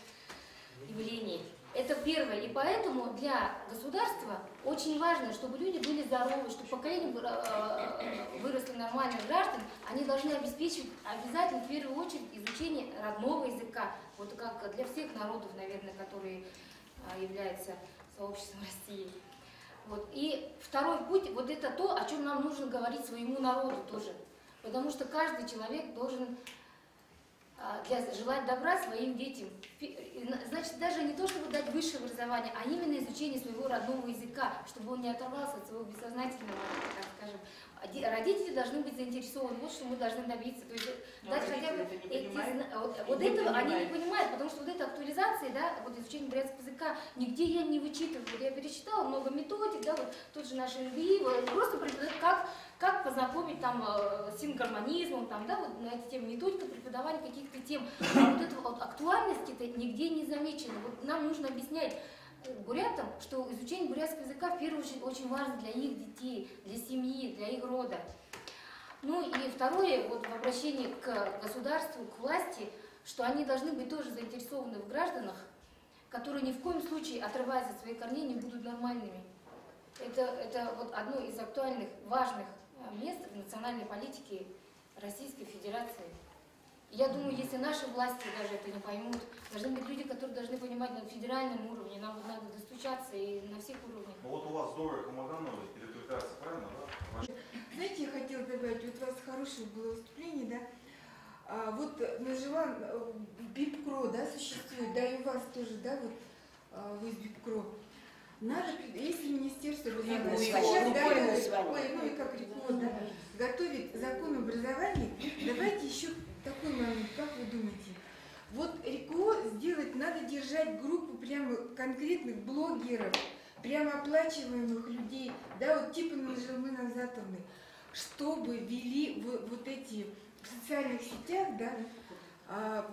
явлений. Это первое. И поэтому для государства очень важно, чтобы люди были здоровы, чтобы поколение выросло нормальных граждан. Они должны обеспечивать обязательно в первую очередь изучение родного языка. Вот как для всех народов, наверное, которые являются сообществом России. Вот. И второй путь, вот это то, о чем нам нужно говорить своему народу тоже. Потому что каждый человек должен желать добра своим детям. Значит, даже не то, чтобы дать высшее образование, а именно изучение своего родного языка, чтобы он не оторвался от своего бессознательного, так скажем. Родители должны быть заинтересованы, вот что мы должны добиться. То есть дать хотя бы вот этого они не понимают, потому что вот эта актуализация, да, вот изучение бурятского языка, нигде я не вычитываю. Вот я перечитала много методик, да, вот тот же наш НГИ, просто преподает, как познакомить там с сингармонизмом, там, да, вот на эти темы, методика преподавания каких-то тем. А вот эта вот актуальность-то нигде не замечена. Вот нам нужно объяснять бурятам, что изучение бурятского языка в первую очередь очень важно для их детей, для семьи, для их рода. Ну и второе, вот в обращении к государству, к власти, что они должны быть тоже заинтересованы в гражданах, которые ни в коем случае, отрываясь от своих корней, не будут нормальными. Это вот одно из актуальных, важных мест в национальной политике Российской Федерации. Я думаю, если наши власти даже это не поймут, должны быть люди, которые должны понимать на федеральном уровне, нам вот надо достучаться и на всех уровнях. Ну вот у вас Зоя Хамаганова перекликается, правильно, да? Знаете, я хотела добавить, вот у вас хорошее было выступление, да? Вот нажила БИПКРО, да, существует, да, и у вас тоже, да, вот вы из БИПКРО. Надо, если министерство готовит закон об образовании, давайте еще такой момент, как вы думаете? Вот РИКО сделать, надо держать группу прямо конкретных блогеров, прямо оплачиваемых людей, да, вот типа Нажилмы Назатовны, чтобы вели вот эти в социальных сетях, да,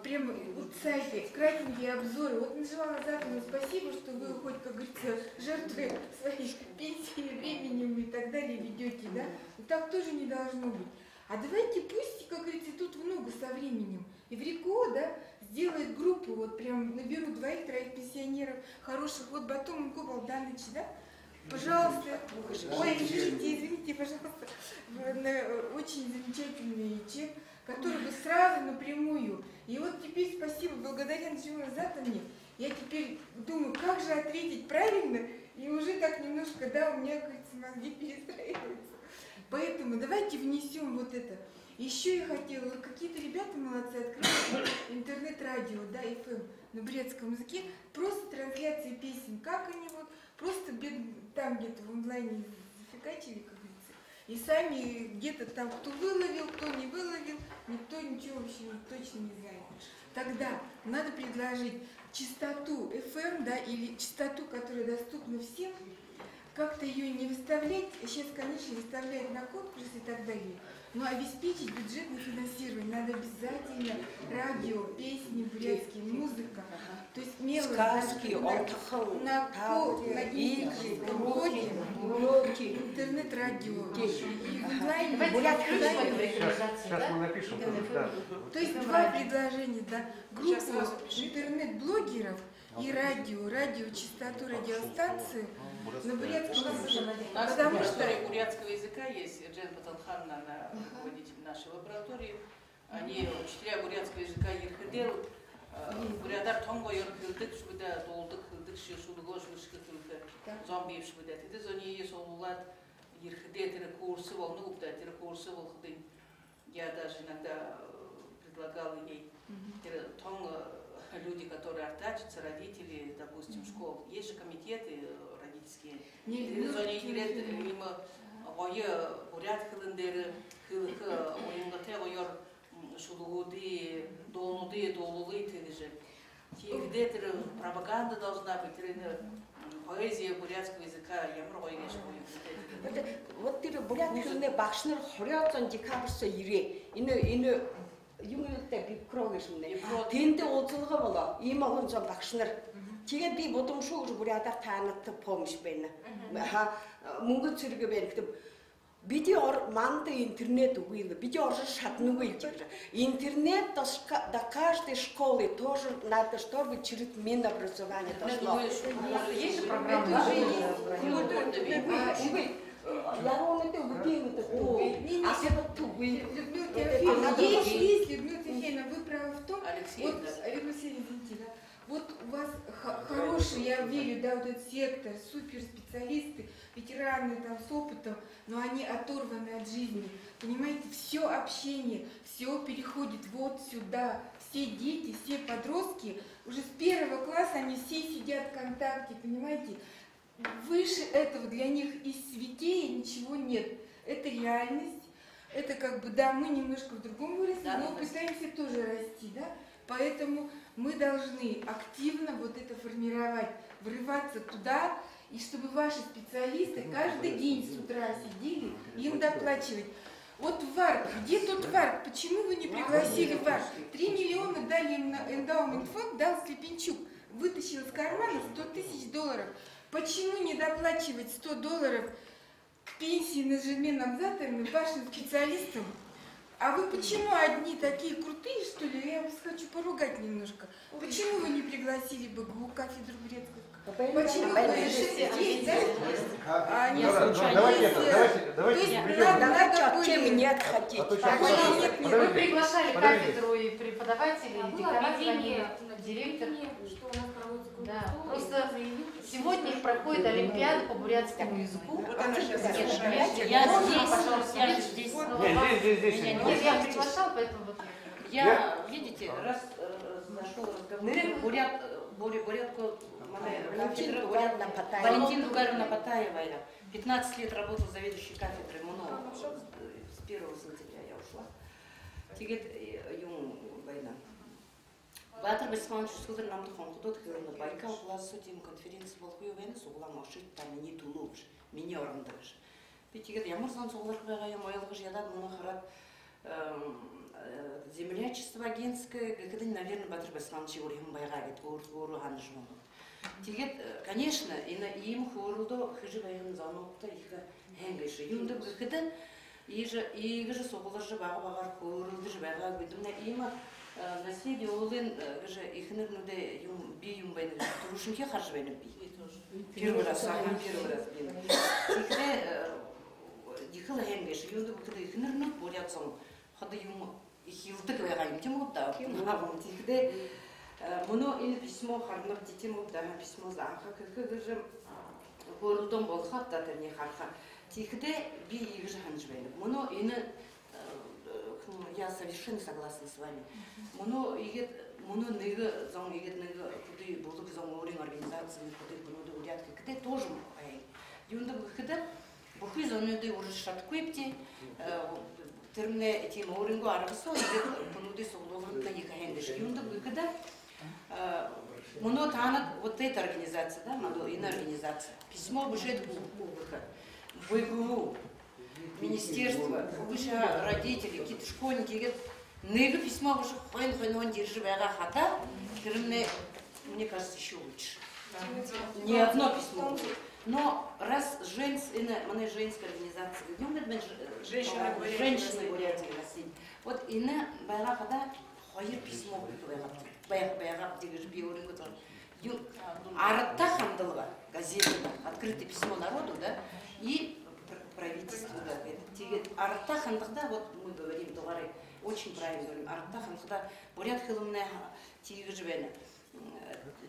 прямо вот сайты, кратенькие обзоры. Вот Нажилма Назатовна, спасибо, что вы хоть, как говорится, жертвы своей пенсии, временем и так далее ведете, да. Но так тоже не должно быть. А давайте пусть, как говорится, тут много со временем. И в РИКО, да, сделает группу, вот прям наберут 2-3 пенсионеров хороших, вот Батум Балданович, да? Пожалуйста. Ой, извините, пожалуйста. Очень замечательный человек, который бы сразу напрямую. И вот теперь спасибо, благодаря Нажилме Назатовне, я теперь думаю, как же ответить правильно, и уже так немножко, да, у меня, как говорится, мозги перестраиваются. Поэтому давайте внесем вот это. Еще я хотела, вот какие-то ребята молодцы открыли интернет-радио, да, FM на бурятском языке, просто трансляции песен, как они вот просто там где-то в онлайне зафигачили, как говорится, и сами где-то там кто выловил, кто не выловил, никто ничего вообще точно не знает. Тогда надо предложить частоту FM, да, или частоту, которая доступна всем, как-то ее не выставлять, сейчас, конечно, выставляют на конкурс и так далее, но обеспечить бюджетное финансирование надо обязательно радио, песни бурятские, музыка, то есть мелочь, сказки, на блоги, интернет-радио, и в онлайне. Сейчас мы напишем. То есть два предложения, да, группу интернет-блогеров и радиочастоту, радиостанцию на бурятском языке. Потому что бурятского языка есть Джен Патанханна, она руководитель нашей лаборатории. Они учителя бурятского языка Ерхедел, бурядар Тонго Ерхедел, швыда долдык, дыкши шулугош вышкытылка, зомби швыда. Это зони солулат Ерхедел курсы волну, да, курсы волхдын. Я даже иногда предлагала ей люди, которые артачатся, родители, допустим, школ. Есть же комитеты родительские. Зони келет мимо ойы бурят кылындары кылыкы ойыңгыте ойор шулугуды, долнуды, долулы тегиже. Тегде пропаганда должна быть, поэзия бурятского языка, ямар ойгеш ойын. Вот ты бурят кылны башныр хорёцон декабрьсо ире. Ины юмылта бикрогешне. Тенде отзылга бола. Имагын зон башныр. Тэгээд би бодомшуу гэж бурятаар таанаддаг помш байна. Ха мөнгө цэрэг байна. Бидний манд интернет үгүй. Бидний орж шатнугүй гэж. Интернет до каждой школы тоже надо, чтобы через Минобразование дошло. Есть же программа? Есть, Людмила Тимофеевна, вы правы в том, вот у вас хороший, я верю, да, вот этот сектор, суперспециалисты, ветераны там с опытом, но они оторваны от жизни. Понимаете, все общение, все переходит вот сюда. Все дети, все подростки, уже с 1 класса они все сидят в контакте, понимаете? Выше этого для них и святее ничего нет. Это реальность. Это как бы, да, мы немножко в другом выросли, но пытаемся тоже расти, да? Поэтому мы должны активно вот это формировать, врываться туда, и чтобы ваши специалисты каждый день с утра сидели, им доплачивать. Вот ВАРК, где тот ВАРК? Почему вы не пригласили ВАРК? 3 миллиона дали им на эндаумент фонд, дал Слепенчук, вытащил из кармана $100 000. Почему не доплачивать $100 к пенсии нажименным заторным вашим специалистам? А вы почему одни такие крутые, что ли? Я вас хочу поругать немножко. Почему вы не пригласили бы ГУ кафедру бурятского? Почему вы решили, да? Давайте нет хотите. Вы приглашали кафедру и преподавателей, и деканат, директор. Да, просто сегодня проходит Олимпиада по бурятскому языку. Я здесь. Нет, я приглашал, поэтому вот. Я, видите, раз зашел разговор, бурятку Валентина Дугаровна Патаева, 15 лет работала заведующей кафедрой МУНО. С 1 сентября я ушла. Тигет война. Батыр Бесманович Судар намды хонхудот хилында Байкал классу тем конференция был хуевен, сугла машит там не тулуш, меня орындырыш. Тигет ямырсан суглар хвага я моялыгы жадан муна харат землячество агентское, когда, наверное, Батыр Бесманович урим байгагет гору ханжмон. Тигет, конечно, и на им хорудо хижи байын занокта их хенгеши. Юнда когда и же суглар же багар хоруды же байгаг бедуна има наследие олын же ихнернуде юм бен турушинке харж бен би. Первый раз бин. Тигре дихла хенгеш юнда когда ихнернут бурятсон хада юм ихилдык байгайм тем да. Тигре моно ин письмо харнар детям да письмо заха как же городом бол хатта не харха. Тигре би их же ханж бен. Моно ин я совершенно согласна с вами. Моно игет, моно нега, зам игет нега, куды булук зам орин организации, куды буду урядки, куды тоже мухай. Юнда куды, бухи зануды уже шаткуйте, термне эти оринго арасо, игет буду соглован на их хендиш. Юнда куды, моно танат вот эта организация, да, моно иная организация. Письмо бежит в ВГУ. Министерство, высшие родители, какие-то школьники говорят, нега письма уже он держи хата, мне кажется, еще лучше. Не одно письмо. Но раз женская организация, женщины говорят, вот и на хата ходит письмо, Арта Хандалова, газета, открытое письмо народу, да, и правительству, да, Арта Хандалда, вот мы говорим, товары, очень правильно говорим, Арта Хандалда, бурят хилымне, тигежвене,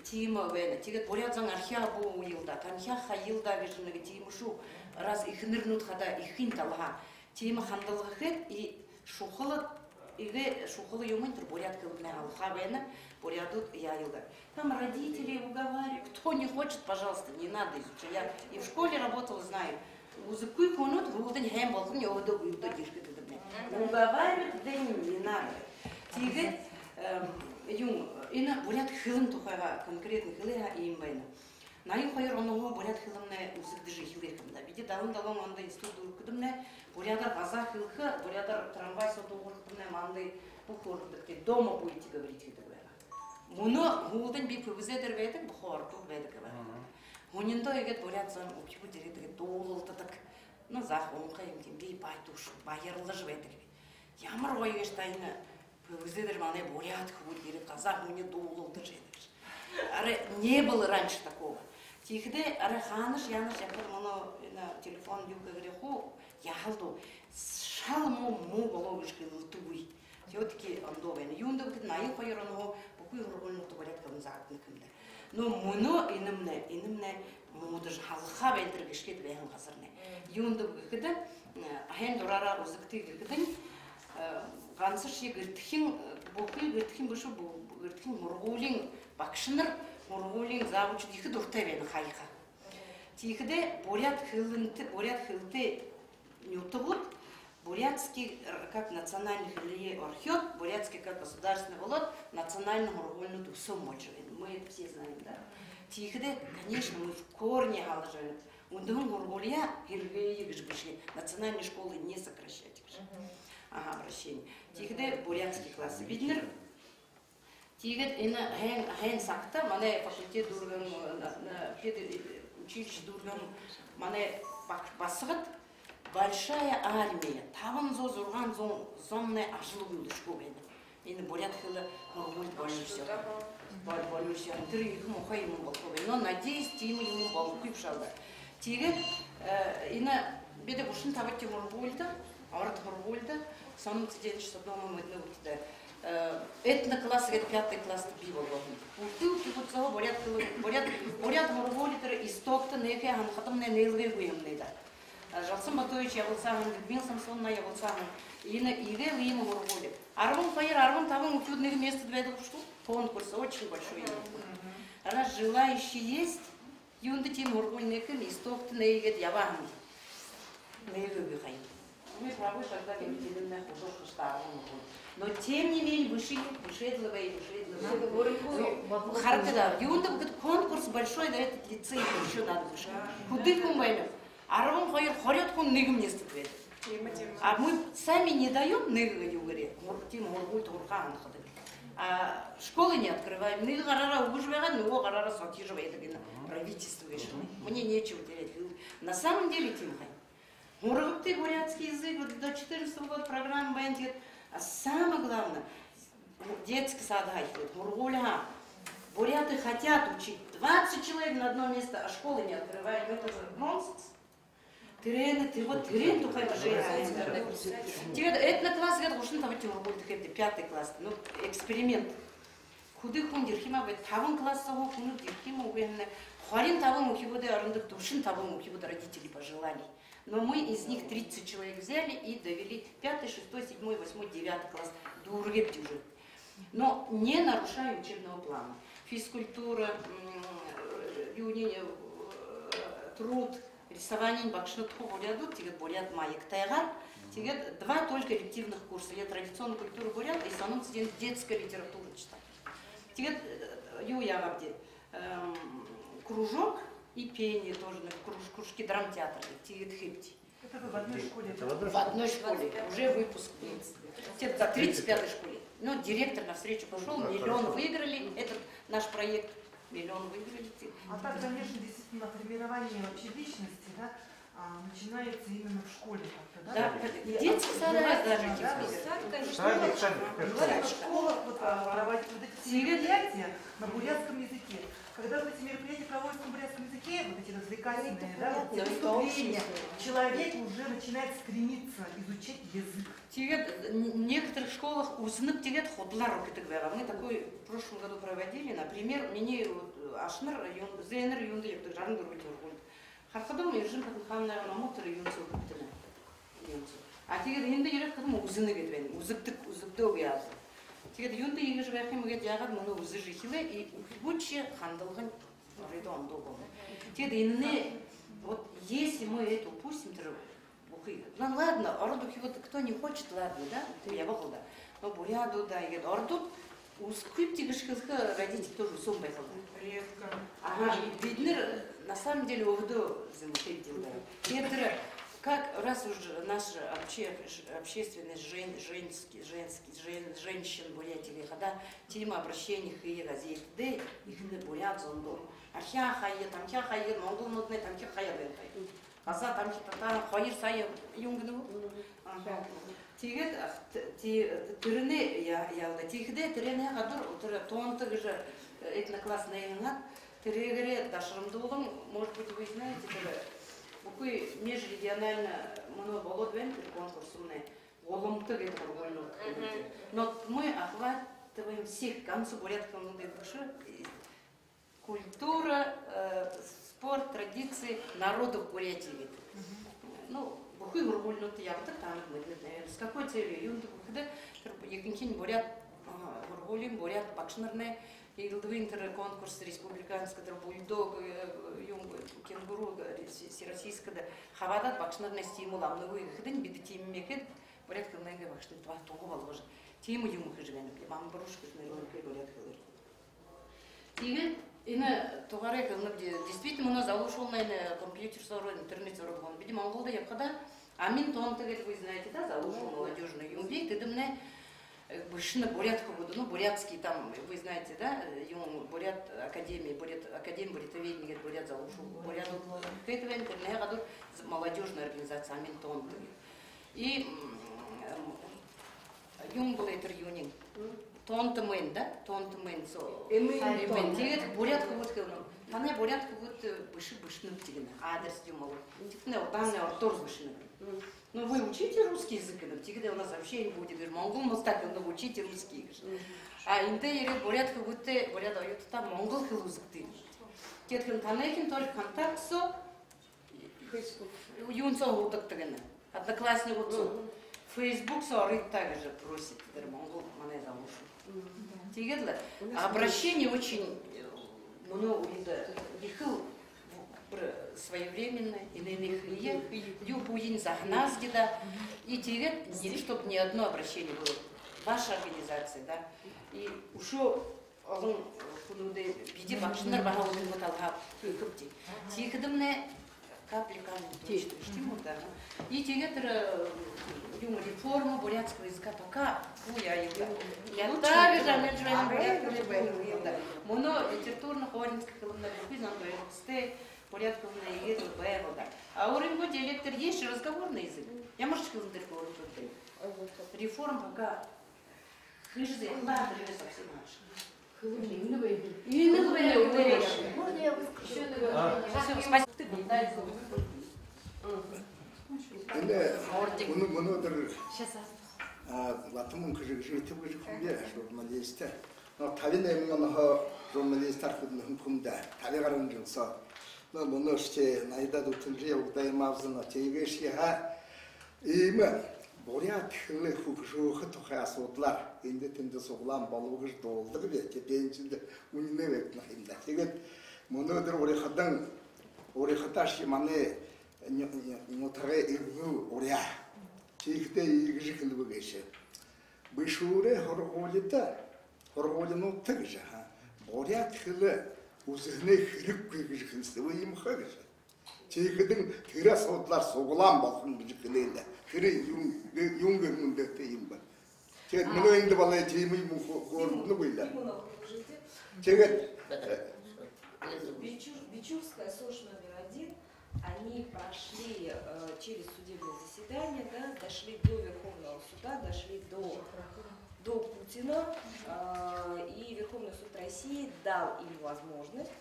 тимовене, тигет бурят зан архия бу уилда, канхия хаилда веженеге тимушу, раз их нырнут хада, их инталга, тима Хандалга хет и шухала, и шухала юментр бурят хилымне алхавене, бурядут яилда. Там родители уговаривают, кто не хочет, пожалуйста, не надо изучать. Я и в школе работала, знаю. Узыкуй конут, вулден хэм балкон, я удобую додишка ты дабне. Уговаривают, да не надо. Тигет, ина бурят хилым тухайга, конкретно хилыга и имбайна. На им хайр оного бурят хилымне узык дыжи хилыхам да. Види давын давын мандай институт дуркудымне, бурядар газа хилха, бурядар трамвай сотугуркудымне мандай бухордыкте. Дома будете говорить это. Муно гулден би пөвзедер ведек бухортук ведек ба. Хунинто егет бурятсан учбу директор доолта так. Ну захом кайым ким би байтуш байырлыж ведек. Ямар ойгештайны пөвзедер мане бурят хул дирек казах муне доолта жедек. Аре не было раньше такого. Тихде аре ханыш яныш якыр моно на телефон юка греху яхалду шалму му болохышкы лтуй. Все-таки андовен юнда наил пайроно букуй рогольно туалет кам заатныкымда. Но муно инымне мудыш халха бентергешлет бэхэн хасарне. Юнда кыда ахен дурара узыкты кыдын гансырши гыртхин букуй гыртхин бышы гыртхин мургулин бакшыныр мургулин завуч дихи дуртавен хайха. Тихде бурят хылты нютугут Бурятский как национальный архив, Бурятский как государственный волод, национальный мургульный тусом мочевин. Мы это все знаем, да? Тихде, конечно, мы в корне галажаем. Ундун мургулья, национальные школы не сокращать. Ага, обращение. Тихде, бурятский класс. Видно? Тихде, хэн сакта, мане факультет дурган, училище дурган, мане басыгат. Большая армия, таван зозурган зомне ажлугу душкубен. Ины бурят хила мургульт больше. Больше. Три их мухай ему балкубен. Но надеюсь, тим ему балкуй пшалда. Тиге, ина беде бушин тавати мургульта, арт мургульта, самым циденч с одного мыдны утида. Этно класс, это 5-й класс бива главный. Утилки вот того бурят мургультера истокта неке хамхатам не нейлве гуемнейда. Жалсам Батович я болсам, Людмила Самсонна я болсам, иге ему мургули. Арвон фаер, арвон тавон утюдных мест дведал что? Конкурс очень большой. Раз желающие есть, юнда тем мургульнекен, истокта неигет яван. Неиге бихай. Мы правы, когда я видели на художку старого мургули. Но тем не менее вышедловые. Харкада, юнда конкурс большой, да этот лицей еще надо выше. Худы кумбайнов. Арвон хайр хорят кун нигм не ступает. А мы сами не даем нигм югре. Тим мургуль турхан хады. А школы не открываем. Ниг гарара угужвеган, но гарара сатижевает это правительство решено. Мне нечего терять. На самом деле Тимхай. Мургулты бурятский язык до 14 года программа бандит. А самое главное детский сад гайфит. Мургуля. Буряты хотят учить 20 человек на одно место, а школы не открываем. Это же нонсенс. Тирен, тухай жизнь. Тебе это класс, это уже там тем работает, это 5-й класс, ну эксперимент. Куды хон дирхима бет 5 класса го хон дирхима угенне. Харин тавын ухибода арындык душин тавын ухибода родители пожелали. Но мы из них 30 человек взяли и довели 5, 6, 7, 8, 9 класс до уровня уже. Но не нарушая учебного плана. Физкультура, труд, рисование, бакшнутху буряду, тигет бурят майк тайгар, тигет 2 только элективных курса. Я традиционную культуру бурят и санун студент детская литература читать. Тигет юягабди кружок и пение тоже, кружки драмтеатра, тигет хипти. Это вы в одной школе? В одной школе, уже выпуск. Где-то в 35-й школе. Ну, директор навстречу пошел, 1 миллион выиграли, этот наш проект, 1 миллион выиграли. А так, конечно, действительно, формирование вообще личности, да, начинается именно в школе как-то, да? Да, детский сад даже. В школах проводить вот эти мероприятия на бурятском языке. Когда вот эти мероприятия проводятся на бурятском языке, вот эти развлекательные, да, вот эти выступления, человек уже начинает стремиться изучать язык. В некоторых школах узнать тигет ходлар окитыгвера. Мы такой в прошлом году проводили, например, мне ашнер район, зенер район, я бы жарн говорю, харкадом ержин ханна мотор юнцу биттина. А тигет инде ерек кадым узыны гедвен, узыктык уяз. Тигет юнда егеш вахим гед ягад мону узы жихиле и ухибуче хандалган район долго. Тигет инне вот если мы это упустим, ну ладно, ордухи вот кто не хочет, ладно, да, я выхода. Но буряду, да, и ордут, ускуп тигашкызга родители тоже сом байхалда. Редко. Ага, видно, на самом деле уводу замутить дела. Это как раз уже наша общественность женщин бурятели, когда тема обращений и газет, да, их не бурят зондо. Архя хайе, там хя хайе, монгол нотне, там хя хайе бентай. Аза там хитата хайер сайе юнгну. Тигет тирне я да тигде тирне гадур утра тонты же этноклассные над тирегере дашрамдулым, может быть вы знаете, какой межрегионально моноболодвен конкурсумный голомты это нормально. Но мы охватываем всех концов порядка культура, спорт, традиции народов Бурятии. Ну, бухой нормально я вот так там мы с какой целью? Юнда бухда, якинкин бурят, бурголим бурят бакшнерне. И Илдвинтер конкурс республиканский, бульдог, кенгуру, всероссийского, хавадат бакшнерный стимул, а много ходин бедите мекет, порядка много бакшнер, два того волжа. Тему ему хожевен, мама брушка, наверное, порядка лыр. Тигет, и на тугарек, действительно, у нас заушел на компьютер сорок, интернет сорок, он видимо монголда я когда, а мин то он тогда вы знаете, да, заушел молодежный юмбей, ты думаешь. Бышина бурятку буду, ну бурятский там, вы знаете, да, ему бурят академии, бурятоведения, бурят залушу, бурят этого интернета, году молодежная организация Аминтон. И юм был это юнин, тонтамен, да, тонтамен, тигет бурятку вот кылным, тане бурятку вот бышным тигена, адрес юмал, тигне там не ортор бышным. Ну вы учите русский язык, тигде у нас вообще не будет, монгол мастак, но учите русский. А инте бурятка будто бурят дают там монгол язык. Теткин танекин только контакт со юнцом вот так тогда. Одноклассник вот Facebook сорит также просит, монгол мане замуж. Тигедла обращение очень много ихил своевременно, или юхуин захназ где-то, и тигет, чтобы ни одно обращение было. Ваша организация, да, и ушо он кунуде биди бакшнар бахаудын маталга көкөпти. Тигедимне капликаны точно штиму да. И тигет реформа бурятского языка пока хуяева. Я также менеджмент бурятского моно литературно-хоринских лингвистов знаю, порядка на язык вода. А у рынка диалектор есть разговорный язык. Я может сказать говорю тут. Реформ пока хижды, ладно, это совсем наш. Можно я выскажу? Спасибо. 문어들 같은 그 유튜브 준비해 журналис트. 다른 내용은 하 журналист들 그는 품다. 다른 가는 중서 너 뭐너시체 나이다도 튼지에 우다이 마브스나 제이게시하 이마 보리아 틀레 후크쇼 хатуха асуудлар энд тэнд суглаан болгож дуулдаг би тэпэнчэнд үнэнэ вэт нахинда тэгээд мөнөдөр ури хаташ мане нотре ивну уря чигтэ игж хэлбэгэш бишүрэ хорголно тэгж бориа 틀э үзэгнэ хэрэггүй гэж хэлсэн юм хагаш чигтэн тэр асуудлаар суглаан болгон гэж хэлээ тэр юм гэмэндээ юм ба тэгээд мөнөө энд балай тийм юм гоорно байла тэгээд Бичурская СОЖ номер 1, они прошли через судебное заседание, да, дошли до Верховного суда, дошли до Путина, и Верховный суд России дал им возможность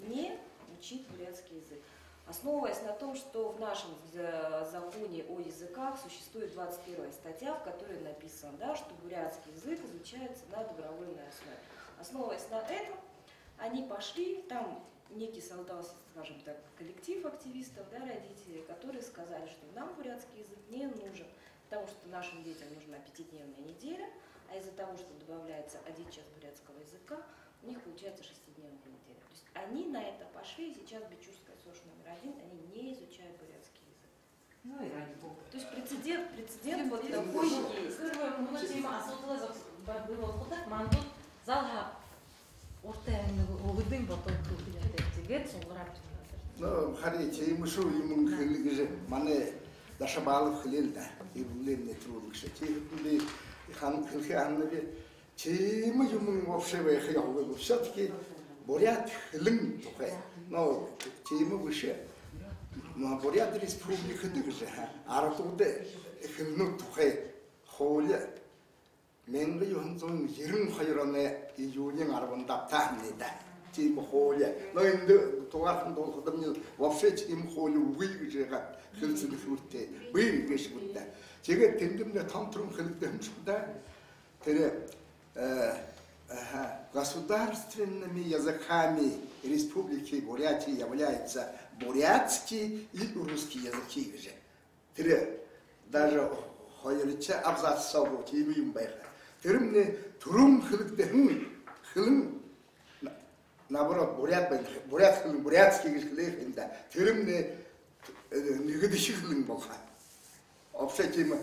не учить бурятский язык. Основываясь на том, что в нашем законе о языках существует 21 статья, в которой написано, да, что бурятский язык изучается на добровольной основе. Основываясь на этом, они пошли, там некий создался, скажем так, коллектив активистов, да, родителей, которые сказали, что нам бурятский язык не нужен, потому что нашим детям нужна 5-дневная неделя, а из-за того, что добавляется 1 час бурятского языка, у них получается 6-дневная неделя. То есть они на это пошли, и сейчас Бичурская СОЖ номер 1, они не изучают бурятский язык. Ну и ради бога. То есть прецедент вот такой есть. 너 하리 제무수 이문 흘리게 만에 다샤발 흘린다 이불레네 트로르시 제불레 한 그렇게 하는데 제무 유문 없이 왜 해요 все-таки бурят 흘린 똑해 너 제무 부시 뭐 бурят республика 되게 알아도데 흘는 똑해 홀려 맹거 연종 이름 화요란에 이 유닝 알아본답다 합니다. 지금 홀려 너희들 도와준 도거든요. 없이 지금 홀려 우리 제가 글쓰기 후때 왜 계시고다. 제가 든든히 탐트럼 흘때 힘준다. 그래 государственными языками Республики Бурятия являются бурятский и русский языки же. 그래 даже 허열차 абзацсау тийм байха. Тэрмне түрүүн хэлэгдэн хэлэн наоборот бурят хэлэн бурятский гэж хэлэх юм да. Тэрмне нэгд шиг хэлэн болха. Вообще тийм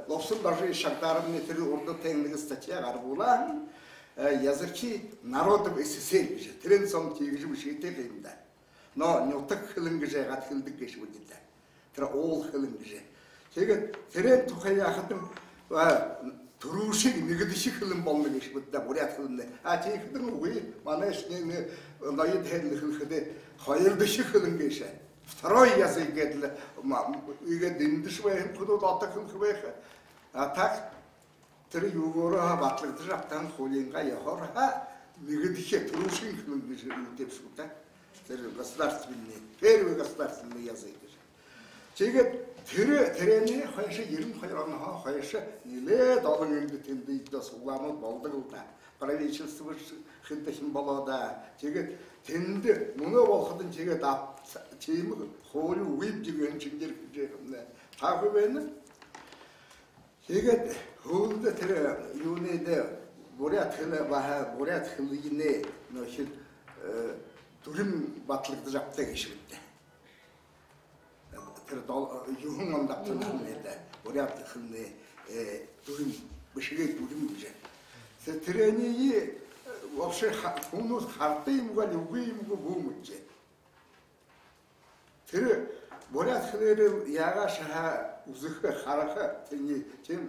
ловсон даже шагдарны тэр урд техник статья гаргуулаа. Языки народов СССР гэж. Тэрэн сон тийгж биштэй юм да. Но нутаг хэлэн гэж гад хэлдэг гэж үгдээ. Тэр уул хэлэн гэж. Тэгээд тэрэн тухай яхад түрүүшиг нэгд шиг хэлэн болно гэж бодда бурят хэлнэ. Тийхдэн үгүй манайш нэг ноёд хэлэхэд хоёр шиг хэлэн гэж. Второй язык гэдэл игээд эндшвэ хэмхүүд отохын хвэх. Так тэр юугаараа батлагдаж автан хуулинга яхорха нэгд шиг түрүүшиг хэлэн гэж үтэвшүүтэй. Тэр государственный, первый государственный язык. Тэгээд тэрэний хойш 92 оны хойш нэлээд олон энд тэнд суглаамууд болдог л да. Правительство хинтэхэн болоо да. Тэгээд тэнд мөнөө болоход нь тэгээд тийм хууль үеийг чигээр гэж юм. Таагүй байна. Тэгээд хуулинд тэр юунэд бурят хэлний нөхөд дүрм батлагдаж авдаг гэж байна. Тэр юун амдатсан нэ бурят хэлний дүрм бишгээ дүрм гэж. Тэрэний вообще хүмүүс хартаа юмгаа үгүй юмгаа бүүмэж. Тэр бурят хэлээр ягаашаа үзэх харах тэний тийм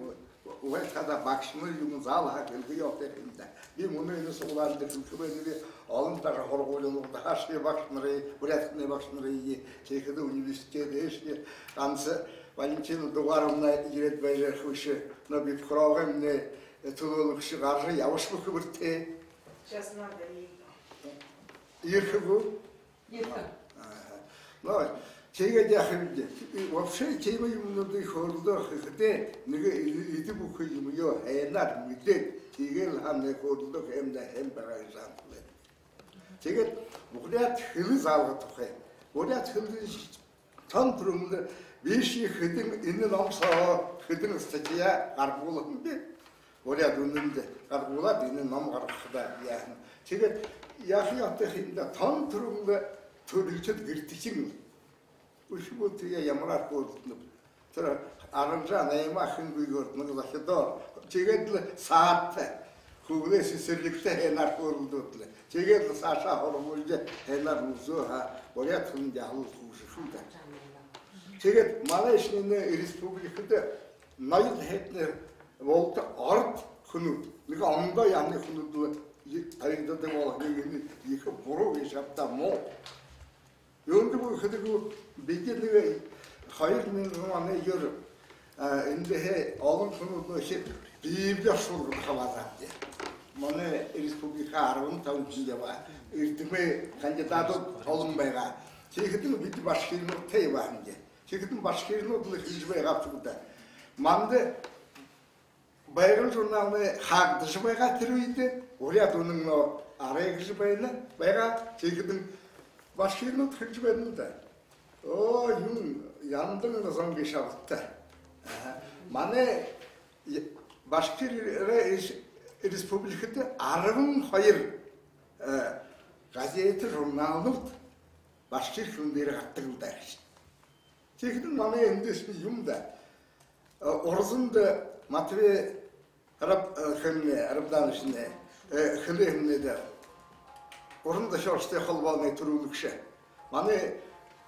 уйлхада багшмал юм заалаа гэлгүй явдаг юм да. Би мөнөө суглаад хэлхвэний олон дараа хоргуулнууд хаашаа багш нарын бурятны багш нарын Чехид университет ганц Валентина Дугаровна ирээд байж хүш но би програмны төлөвлөгч гарч явж бүх бүртээ. Сейчас надо Ирхэгүү. Но тэгээд яах вэ? Вообще тийм юмнуудыг хөрлөх хэрэгтэй нэг идэв бүх юм ёо хайнаар мэдээд тэгээд хамнаа хөрлөх юм да хэм байгаа юм. Тэгээд бурят хэл заалгах тухай. Бурят хэл тон түрүүнд виши хэдэн энэ номсоо хэдэн статья гаргуулсан бэ? Бурят үнэнд гаргуулад энэ ном гаргахда яах. Тэгээд яахын хинда тон түрүүнд төлөвчд гэртчин өшгөөтгөө ямар аргуулна. Тэр аранжа наймахан гүйгээр нэг лахидоо тэгээд л саат хүүгнээс сэргэлтэй хэнаар хөрөлдөөдлээ. Тэгээд л саашаа хормуулж хэнаар нүзөө бурят хүн яхал хүүшгүй та. Тэгээд Малайзийн республикт ноёд хэднэр волт орд хүнүүд нэг ондоо яны хүнүүд таригддаг болох нэг их буруу шатта муу. Юунд бүхэдэг бид нэг 2000 оны ер энэ олон хүнүүд шиг Библиэр шуулгах хаваалаа. Манай республика 15 жил яваа. Эрдэмэ кандидатууд олон байгаа. Тэгэхэд бид башкирнуудтай яваа юм. Тэгэхэд башкирнууд л хийж байгаа ч үгүй. Манд баярын журналны хаагдаж байгаа тэр үед уряд үнэн арайгж байгаа. Тэгэхэд башкирнууд хийж байна да. Оо юм яндан зон гişavтта. Манай Башкир республикт 12 газет журналууд башкир хүнээр гардаг л даа. Тэгэхэд манай эндээс юм да. Орзонд Матвей арабданшны хэмнээд орнд шорстой холбооны төрүүлэгш. Манай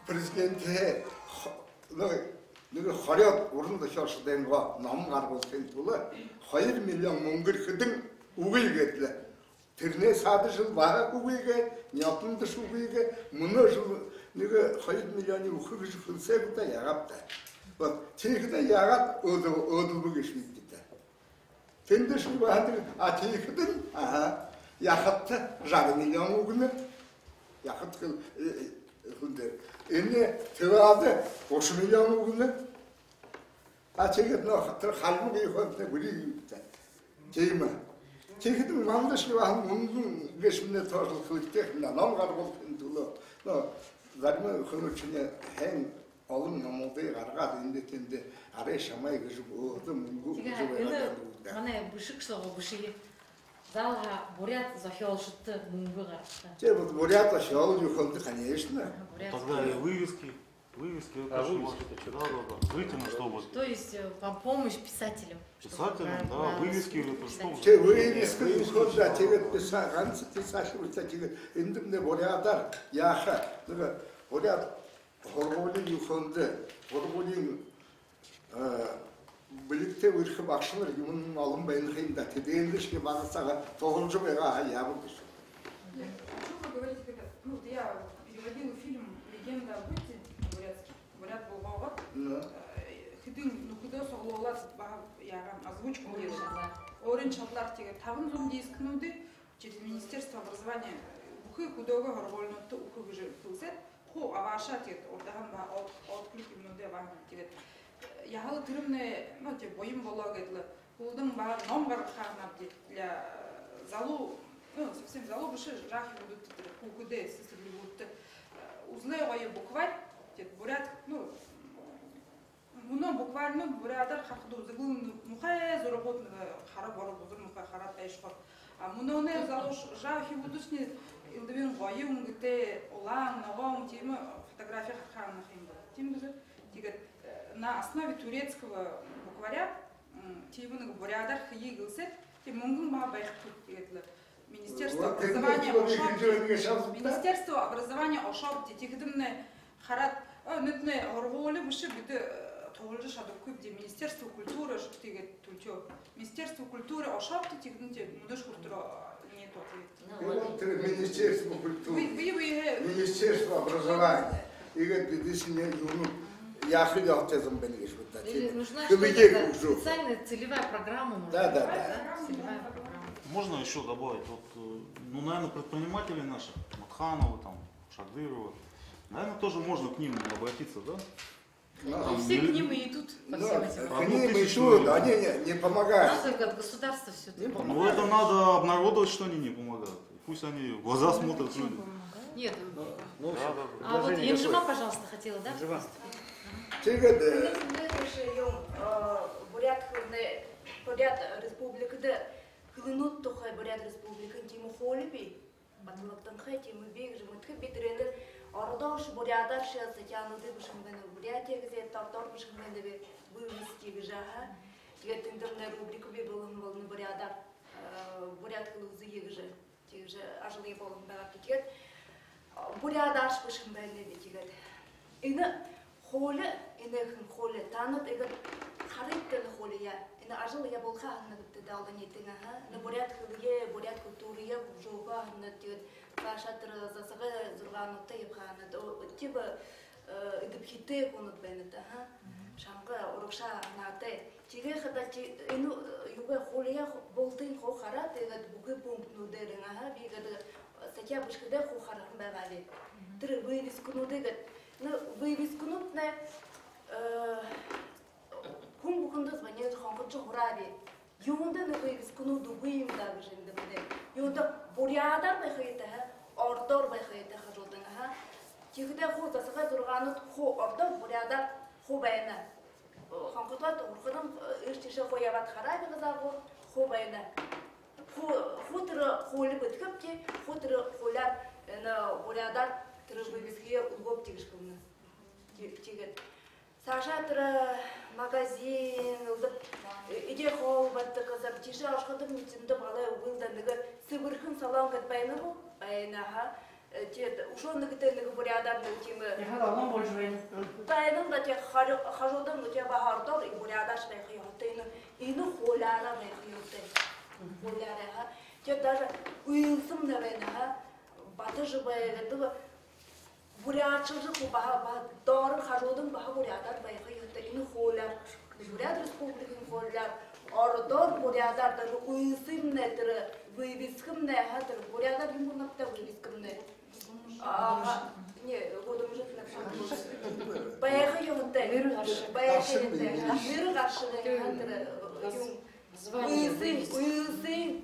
президент нэг 20-д уран зохиолчдын ном гаргуулсан тул 2 million мөнгө хэдэн үгүй гэдэл. Тэрнээс хадшил баг үгүйгээ, нятандш үгүйгээ мөнөш нэг 2 million үхэг гэж хүнсэг та ягаад та. Вот тэгэхдээ ягаад өөдөлбөг гэж мэддэг. Тэндээс баг тэгэхдээ яхад 6 million үгнэ яхад хүндээ энэ тэваад 30 million үгнэ тэгээд нөх тэр халбыг хөвдө бүрийг тийм тэгэхэд мандаш нэг мөнгөн гэшмнэ тоолох хэрэгтэй ном гаргуулахын төлөө зарим хөрөчний хэн олон номуудыг гаргаад энд арай шамай гэж өөдөө мөнгө тэгээ манай бүшиг сого бүшиг залга бурят зохиолчтой мөнгө гаргасан. Те вот бурят зохиол юхонд, конечно. Тогда и вывески вытянуть, чтобы... То есть помощь писателям. Писателям, да, вывески это что? Те вывески юхонд, да, те ганцы писатель, те индемне бурядар, яха, бурят хорволин юхонд, хорволин Билетте вырхы башныр юмын алым байнхында тедендишке багысага тоғылжы байга ябы кыш. Что вы говорите, когда, ну, я переводила фильм «Легенда о Будде», бурят был вовод, хидин, ну, куда соглолаз, я озвучку делала. Орен шатлар тега тавын зон дискнуды через Министерство образования ухы кудога горвольнутты ухы выжи пылсет, хо аваша тет ордаган ба отклик имнуде вам тет. Яхал тырымны, ну, те боим боло гэдлы, улдың бар ном гаргахарнап для залу, ну, совсем залу бышы жахи будут кукуде сысырли будут узле гойы букварь, тет бурят, ну, муно буквально бурядар хахду зыгыл мухай зоробот хара боро бузур мухай хара тайшхот. А муно не залу жахи будусни илдвин гойы унгте олан ногом тема фотография хахарна химба. Тем бизет тигет на основе турецкого букваря тибуны бурядар хии гылсет и мунгун ба байхту тигетле Министерство образования ошап тигедимне харат нетне орголы буши биде тоолжу шадыкып де Министерство культуры что тигет тулчо Министерство культуры ошап тигединте мудыш культура не то Министерство культуры Министерство образования игет бидисне юну яхили аутизм бенеш вот или нужна специальная целевая программа. Да. Целевая программа. Можно еще добавить, вот, ну, наверное, предприниматели наши, Матханова, там, Шагдырова, наверное, тоже можно к ним обратиться, да? Там, все к ним и идут. К ним идут, они не помогают. Только от государства все. Ну, это надо обнародовать, что они не помогают. Пусть они в глаза смотрят люди. Нет. А вот Енжима, пожалуйста, хотела, да? Бурят республикада хлынут тухай бурят республикан тиму холиби батлактан хай тиму бег жмытхы битрендер ордош бурядар шел сатяны бушмганы бурятия газет тартор бушмганы бе вывести гжаха тигет интернет рубрику бе болын болны бурядар бурят кылузы егже тигже ажлы болын бага тигет бурядар бушмганы бе тигет ина холе ина холе танат эгер хариттен холе я ina ажыл я болха на тедалда нетинга ха на бурят хылые бурят культурия жоба на тет кашатыр засага зурганыкта епхана тиба идипхите конут бенета ха шанга урукша нате тиге хада ти ину юга холия болтын хо хара тегат бугы пункт ну деринга ха бигада статья бушкада хо хара бавали тир вывеску дегат ну вывеску не кум бухунда звонит ханкочо хураби юнда на вывеску дугуим да бежинда бде юнда бурядар бехайта ордор бехайта хажулдан ха тигде ху засага зурганут ху ордор бурядар ху байна ханкотат урхадан иртише хояват хараби газагу ху байна хутра хули биткапки хутра хуляр на бурядар тир вывеске угоп тигишкумна тигет Сажатра магазин, иде хол батты казап тише ашкатым митинде бала угылдандыгы сыбырхын салам катпайны бу байнаха те ушондыгытендыгы бурядарны тимы Яхалам болжуен. Тайным да те хажодым да те бахардор и бурядаш бай хыйотыны ины холара бай хыйоты холара те даже уилсым да байнаха баты жыбай гытыбы бурятчылык баха дорын хажудын баха бурядар байга йотта ини холар бурят республикин холар ордор бурядар даже уйсым нетер вывискым не хатер бурядар юмунакта вывискым не не годом уже байга йотта байга гашыды хатер уйсым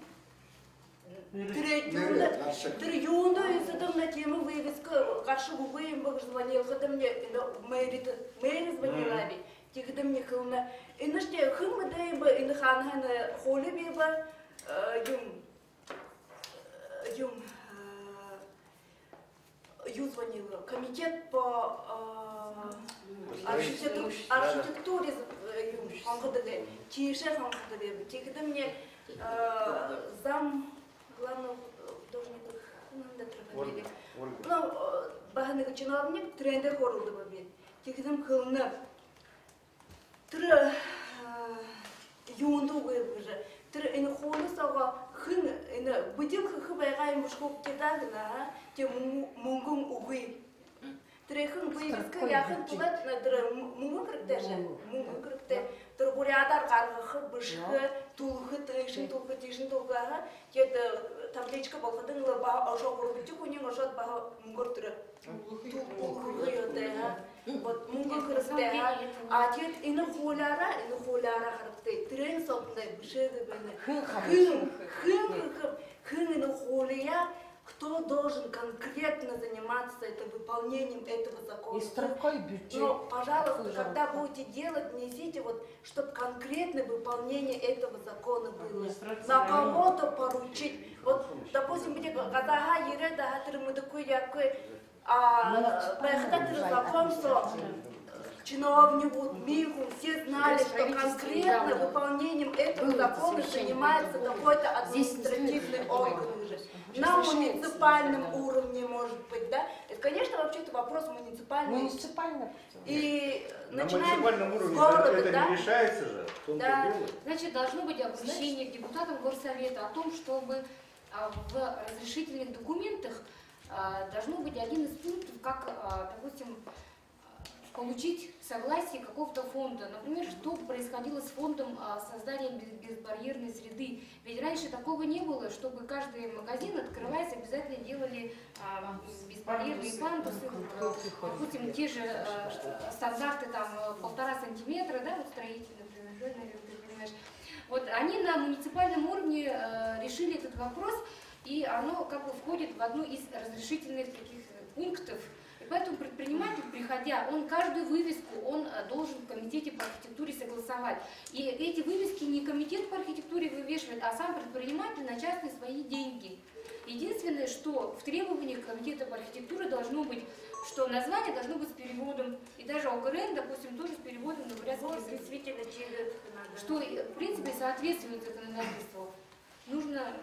Трюнда из этого на тему вывеска кашу губы звонил, когда мне Мэри звонила би, когда мне хылна. И на что хылма да и бы и на ханхана холи би бы ю звонила комитет по архитектуре ханхадыгы тише ханхадыгы, когда мне зам главного художника Хунанда ну, баганыгы чиновник тренде хорулды бабет. Тикдим хылны. Тыр юнду гыйбыжы. Тыр ины холы сага хын ины быдил хы байгай мушкоп тедагна, те мунгум угы. Тыр хын быйбиска яхын тулат на тыр мунгу кырктеже. Мунгу кыркте. Тыр бурядар каргы бышкы тулхы тышын тулхы тишын тулга. Тед табличка болхадын ба ошо курбитик унин ошот ба мунгур тыр. Тулхы йоте. Вот мунгу кыркте. А тед ины холара кыркте. Трен сопндай бышыды бене. Хын ины холия. Кто должен конкретно заниматься выполнением этого закона? Но, пожалуйста, когда будете делать, несите вот, чтобы конкретное выполнение этого закона было. На кого-то поручить. Вот, допустим, где гадага ере да мы такой якой, поехать знакомство. Чиновник, Миху, все знали, что конкретно выполнением этого закона занимается какой-то административный орган уже. На муниципальном уровне, может быть, да? Это, конечно, вообще-то вопрос муниципальный. И начинаем на муниципальном уровне города, это да? не решается же. Да. Значит, должно быть обращение к депутатам Горсовета о том, чтобы в разрешительных документах должно быть один из пунктов, как, допустим, получить согласие какого-то фонда. Например, что происходило с фондом создания безбарьерной среды. Ведь раньше такого не было, чтобы каждый магазин, открываясь, обязательно делали безбарьерные пандусы. Допустим, те же стандарты там 1,5 сантиметра, да, вот строительные, понимаешь. Вот они на муниципальном уровне решили этот вопрос и оно как бы входит в одну из разрешительных таких пунктов. И поэтому предприниматель, приходя, он каждую вывеску он должен в комитете по архитектуре согласовать. И эти вывески не комитет по архитектуре вывешивает, а сам предприниматель на частные свои деньги. Единственное, что в требованиях комитета по архитектуре должно быть, что название должно быть с переводом, и даже ОГРН, допустим, тоже с переводом на бурятский язык. Что, в принципе, соответствует законодательству. Нужно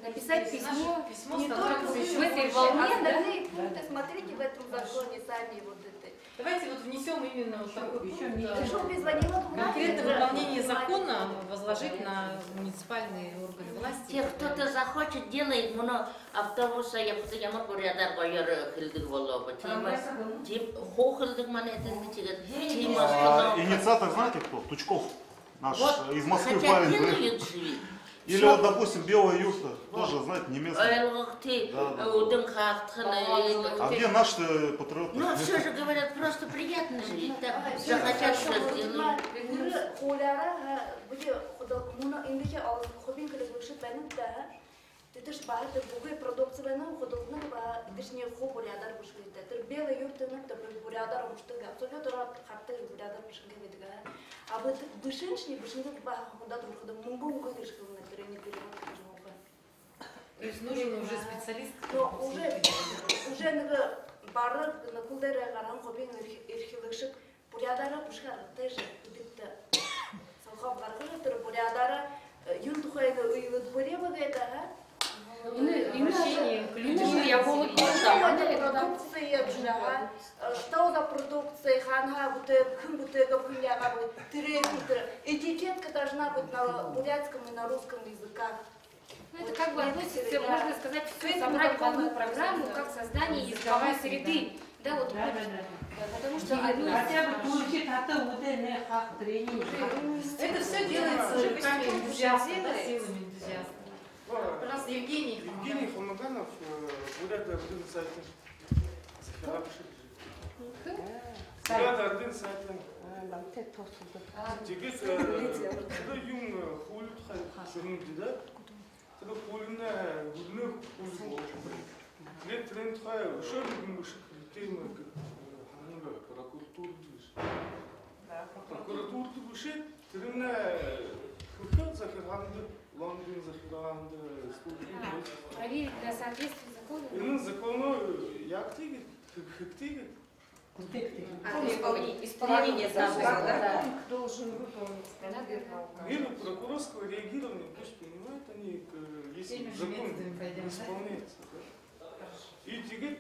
написать письмо не только в этой волне, остальные пункты смотрите в этом законе сами вот это. Давайте вот внесем именно вот такой конкретное выполнение закона возложить на муниципальные органы власти. Те, кто-то захочет, делает много автобуса, я порядок хилдик волоба. Инициатор знаете кто? Тучков. Наш из Москвы парень. Или вот, допустим, белая юрта, тоже, знаете, немецкая. А где наши патриоты? Ну, все же говорят, просто приятно жить. Так, захотят, что сделают. Ты ж багато були продукційного ходовного дишні хобурядар бушкита. Ти белый юртының да бурядар бушкита. Абсолютно рад хатты бурядар бушкита. А вот бушиншни бушинды багато ходат бушкита. Мумбу угодишкил на терене перевод кожного. То есть нужен уже специалист. Но уже на бары на кулдере гарам хобин ирхилышык бурядара бушкар теже битте. Салхав гаргы тер бурядара юнтухайны уйлык бурева гайда. Я продукция, что за продукция, ханга, этикетка должна быть на бурятском и на русском языках. Ну, это как бы относится, можно сказать, все собрать в одну программу, как создание языковой среды. Да, вот, потому что хотя бы получить это все делается руками энтузиастов, силами энтузиастов. Пожалуйста, Евгений. Евгений Хамаганов, Бурят Ардын Сайтин. Бурят Ардын Сайтин. Тегет, когда юм хулит шунуди, да? Когда хулина, гудны хулин. Лет тренд хай, шон гумышек, темы, прокуратуры. Прокуратуры бушет, трена хухат захиранды. Проверить для соответствия закону. Закону яктиги, хиктиги. Исполнение закона должен выполнить. Меры прокурорского реагирования, пусть понимают они, если закон исполняется. И теперь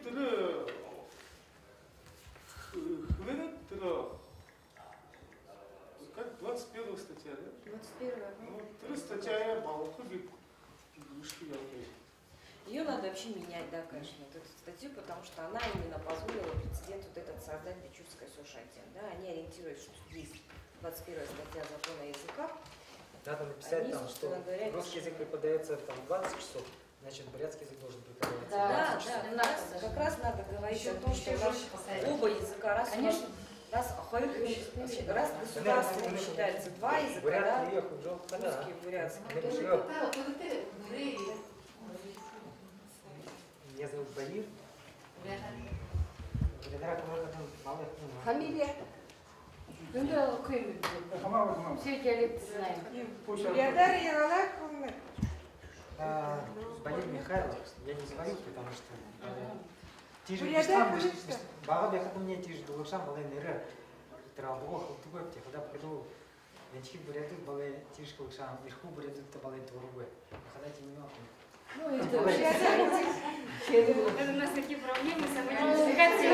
как 21 статья, да? 21. Ну, 3 статья я балку Ее надо вообще менять, да, конечно, вот эту статью, потому что она именно позволила прецедент вот этот создать Бичурское Сушатин. Да, они ориентируются, что есть 21 статья закона о языках. Надо написать там, что русский язык преподается там 20 часов, значит бурятский язык должен преподаваться. Да, как раз надо говорить о том, что оба языка, раз государственным считается два языка, да, русский и бурятский. Меня зовут Баир. Фамилия? Ну да, все диалекты знаем. Бурядар Яралаковна. Баир Михайлов. Я не говорю, потому что тиже бага бяхат мне тиже дулакшам балай нера трабого хутубе когда приду венчки буряты балай тиже кулакшам ирху буряты балай турубе ходать не могу. Ну, это у нас такие проблемы с идентификацией.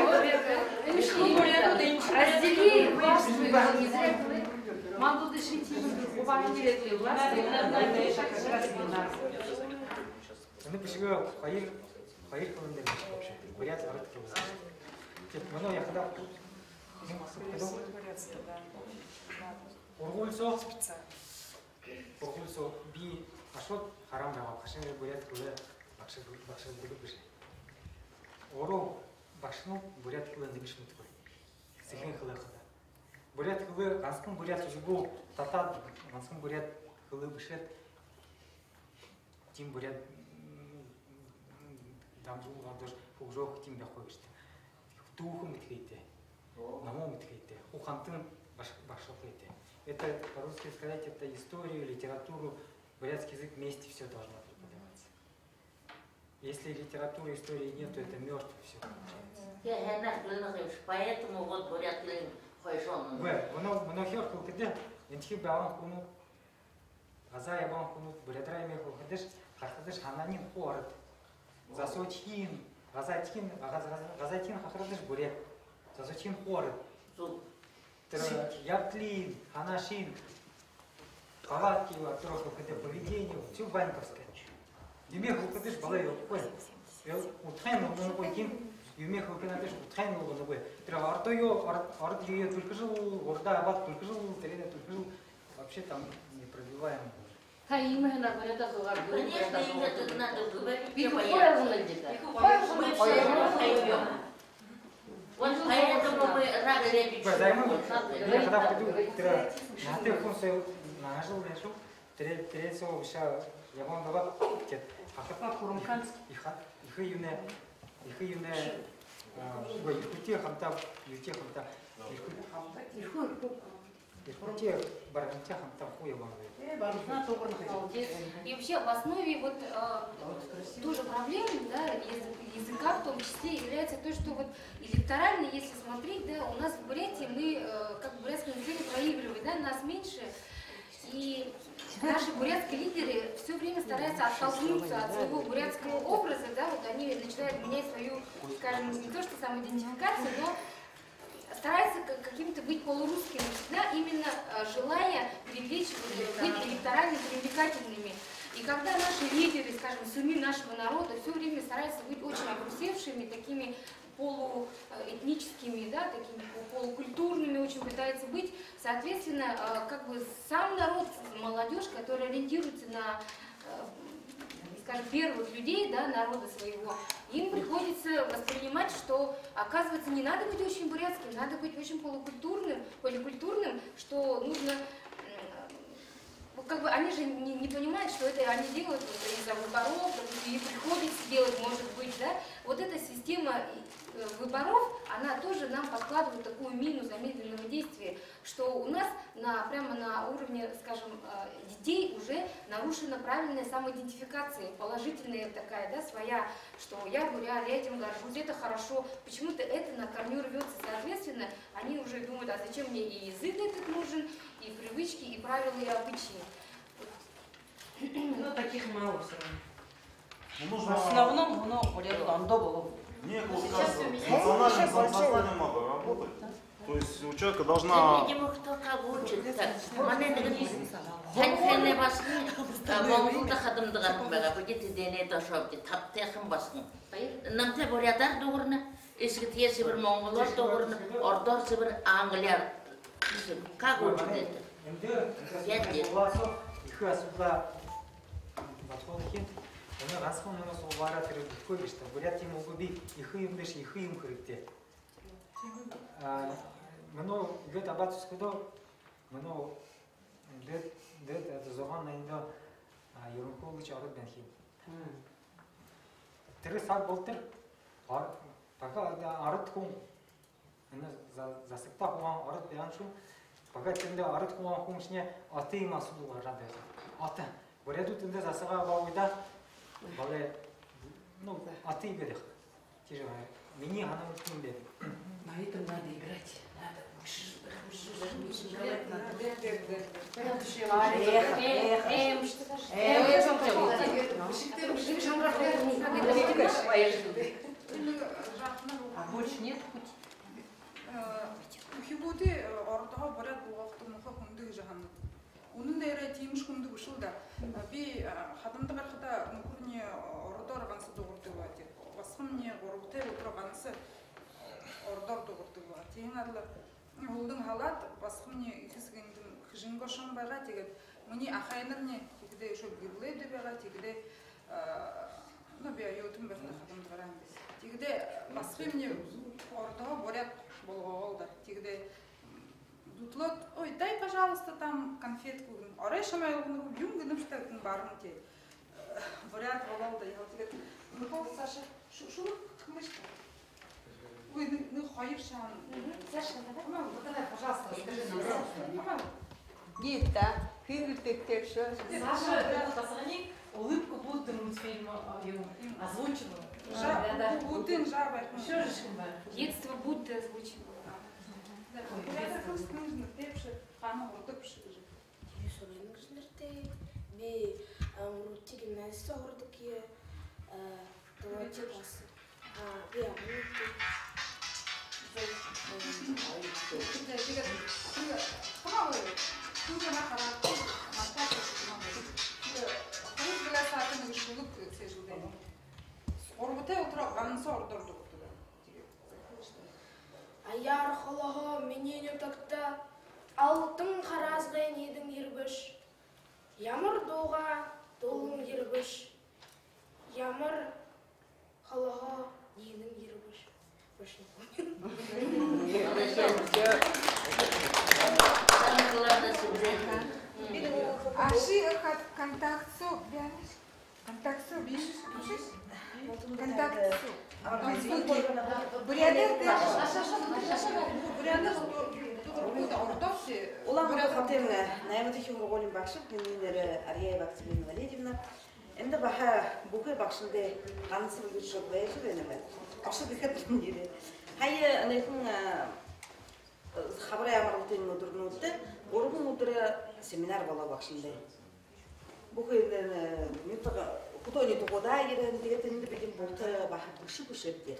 Раздели ваши могу дышить уважительные власти. Ну, почему Хаир Каландер, вообще, бурят, арат килос. Ну, я когда Ургульсо би ашот харам рава хашин бурят куле бакши бургуш. Оро бакшну бурят куле дигишмут кой. Сихин куле хада. Бурят куле ганскын бурят жигу тата ганскын бурят куле бушет. Тим бурят тамжуулга дож хөгжөөх тийм байхгүй гэж. Дүүхэн итгэйтэй. Намуу итгэйтэй. Ухантын башхалтай. Это, по-русски сказать, это историю, литературу, бурятский язык вместе все должно преподаваться. Если литературы, истории нет, то это мертво все получается. Поэтому вот бурятский хайшон. Оно херкал, когда интхи баун кунут, газа я баун кунут, бурятра имею ходишь, хахадыш хананин хорд, засочин, газатин хахадыш бурят, засочин хорд. Ятлин, Ханашин, палатки, когда поведение, все банковское. Юмех выходишь, балай его понял. Утхайнул на ногой, юмех выходишь, утхайнул на ногой. Трава арт ее только жил, орда абат только жил, терена только жил. Вообще там непробиваемо. Именно говорят, конечно, это надо говорить. Вот поэтому мы рады я когда приду, на телефон свой нажал, тресо вся, я вам давал, а как курумканский, их юне, их хамта, их баранча хамта хуя вам. И вообще в основе вот тоже проблемы, да, языка в том числе является то, что вот электорально, если смотреть, да, у нас в Бурятии мы как в бурятском языке проигрываем, да, нас меньше, и наши бурятские лидеры все время стараются оттолкнуться от своего бурятского образа, да, вот они начинают менять свою, скажем, не то что самоидентификацию, но стараются какими-то быть полурусскими, всегда именно желая привлечь, быть электорально привлекательными. И когда наши лидеры, скажем, сыны нашего народа все время стараются быть очень обрусевшими, такими полуэтническими, да, такими полукультурными, очень пытаются быть, соответственно, как бы сам народ, молодежь, которая ориентируется на, скажем, первых людей, да, народа своего, им приходится воспринимать, что, оказывается, не надо быть очень бурятским, надо быть очень поликультурным, что нужно, как бы, они же не понимают, что это они делают из-за выборов, и приходится делать, может быть, да, вот эта система выборов, она тоже нам подкладывает такую мину замедленного действия, что у нас прямо на уровне, скажем, детей уже нарушена правильная самоидентификация, положительная такая, да, своя, что я бурят, я этим горжусь, это хорошо, почему-то это на корню рвется, соответственно, они уже думают, а зачем мне и язык этот нужен, и привычки, и правила, и обычаи. Ну, таких мало все равно. Нужно... В основном, но бурят андо было. Мне кажется, национальным самосознанием надо работать. То есть у человека должна... Видимо, кто как учит. Тәнхене басын, моңғылда қадымдығаным бәға, бүгеті дене дошауды, таптайқын басын. Намте бурядар доғырны, ескі тиесі бір моңғылар доғырны, ордорсы бір аңғыляр. Как учит это? Их осуда подходит. Оны расхон оны сол бара тірі көй ішті. Бурят ему губи, ихыйым беш, ихыйым күрікте. Мұны гөт абат үскідо, мұны дөт зоған айында Ерункулыч арыт бен хим. Тірі сақ болтыр, пока арыт күн, засықта қуған арыт бен шу, пока тінде арыт қуған күн ішіне аты има сұлуға жан бәзі. Аты. Буряду тінде засыға бауыда, балай, ну, аты бедех. Мені ғана өткім беді. На этом надо играть. Надо. А больше нет пути. Ухибуды ордага барат булгакты муха кунды жаганны. Унун дайра тиймиш кунды ушулда. Би хадамды бархада нукурни ордор гансы дугурды бати. Басхымне горукте утрагансы ордор дугурды бати. Теңарлы улдың халат басхымне ихисгендин хижингошон бага тегет. Мuni ахайнырне тегде ошо бирледи бага тегде ну би ютум берде хадамды барам. Тегде басхымне ордога борят болгоолда. Тегде дутлот, ой, дай, пожалуйста, там конфетку. Орай шамайлыгны юм гынып штатын барын те. бурят бололды. Я вот говорю, ну вот Саша, что кмышка? Ой, ну хайыршан. Саша, давай, пожалуйста, расскажи нам. Нет, да. Саша, посмотри, улыбку будто мультфильма озвученного. Детство будто озвучено. Аяр холоho менен өтөкті, алтын қаразғайын едім ербіш. Ямыр доға долым ербіш. Ямыр холоho едім ербіш. Аши контактсо, бяниш? Контактсо, бишиш? Контактсо. Улан хатем наемдих урголин бакшып, менелер Ария Вакцина Валерьевна. Энде баха буке бакшынде хансыл жүрөк байжы бенеме. Акшы бекет диде. Хайы анекин хабар ямарлтын мудурнутты. Оргун мудура семинар бала бакшынде. Буке митага кутони тогода ерен дегетин бидин болты баха бушып-бушып.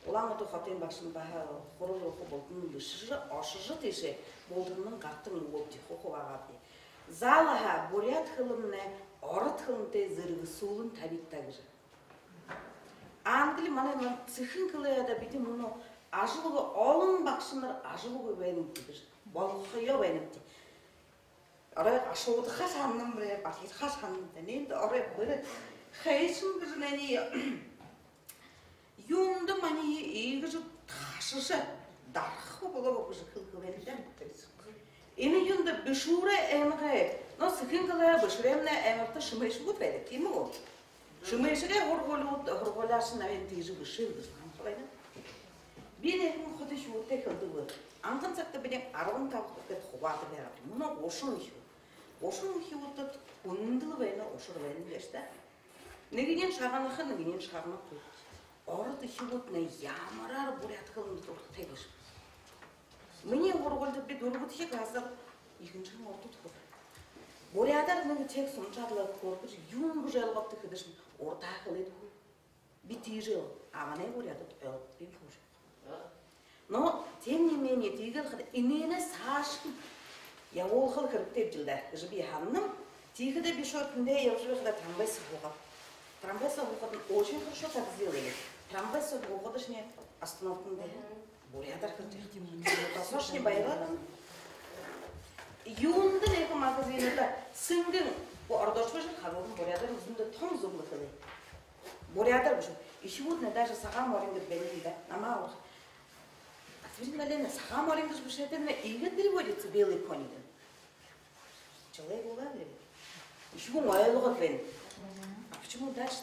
Улан ото хатем бакшын баха хороло болтун бушыжы ашыжы теше болдунун каттын уопти хоховагады. Залаха бурят хылымны орот хылымте зыргы суулун табиктагы. Англи мана цехин кылыяда бидин муну ажылыгы олун бакшындар ажылыгы бенимти болгойо бенимти. Ара ашылыгы хасанным бре бакит хасанным денде ара бир хайсын бизнени Юнда мани игжу ташыша дархы боло бужы кылгыбелден тез. Эми юнда бишуре эмге, но сыкынкала бишуремне эмерте шымеш бут беде, кими о? Шымешге хорголашын авен тежи бишил бишан калайна. Бине хым ходы шуте кылдыбы. Ангын сакта беден арвын табыкты ховаты берапты. Муна ошун хи. Ошун хи утат ундылы бейна ошур бейна беште. Негинен шаганахы, негинен шаганахы. Орды хилотны ямарар бурят кылымды тегиш. Мне орголды бит ургут хек азыр икинчи орду тур. Бурядар мені тек сончадлы корпуш юм бужалгапты кыдыш орта кылыды. Битижил, а мане бурядар эл бинфуш. Но тем не менее тигел хад инене сашкы. Я ол хыл кырыктеп жылда жиби ханным тигеде бишотунде явжыгда тамбайсы бугап. Трамвайса выходит очень хорошо так сделали. Трамвайса выходишь остановкунда. Бурядар кыртык. Тасош не байла. Юнда неко магазинда сингин bu ардашваш халон бурядар үзүндө том зуглы кылы. Бурядар бушу. Иши вот на даже сагам оринде белида. Нама ор. Атвин галена сагам оринде бушетене иге переводится белый конь. Человек улавливает. Иши го моялыга квен. Почему дальше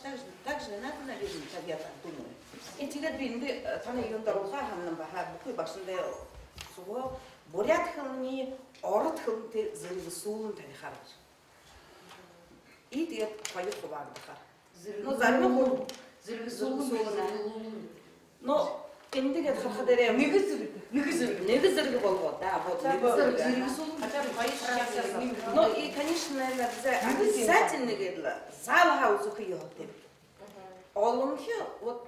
так же надо, наверное, как я так думаю. Эти гадвинды, там ее дорога, нам баха, буквы башенде, сухо, бурят хлни, орот хлнте, зыргысулун тарихарыч. И ты твою ховак дахар. Но зарно зыргысулун. Но Кендеге хахадере негизерге болго, да, вот негизерге. Хотя бы боишься. Ну и, конечно, наверное, обязательно гедла зал хаузу хиёте. Олумхи вот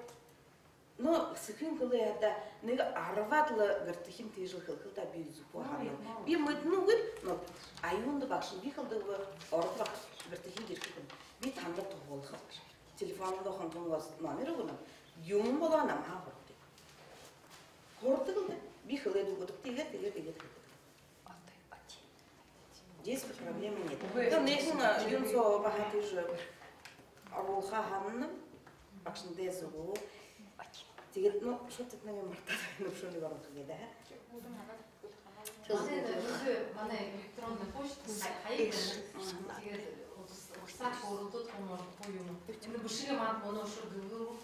но сыкын кылыяда неге арватлы гыртыхим тежил кылда бизу поханы. Би мытны гыр, но айунда бакшын би кылды ордва гыртыхим диркин. Би танда тоғол хат. Телефонда хантон вас номері гына. Юм болана ма. Хортыгылды, бихылы дугудук тиге. Здесь проблемы нет. Там нехуна юнцо бахаты же арулха ханным, бакшынде зугу. Тиге, ну, что-то на меня мартада, ну, что ли вам туге, да? Мана электронная почта, хайгы, Сак орудут комор поюм. Энд бушиге манд моно шо гылгыл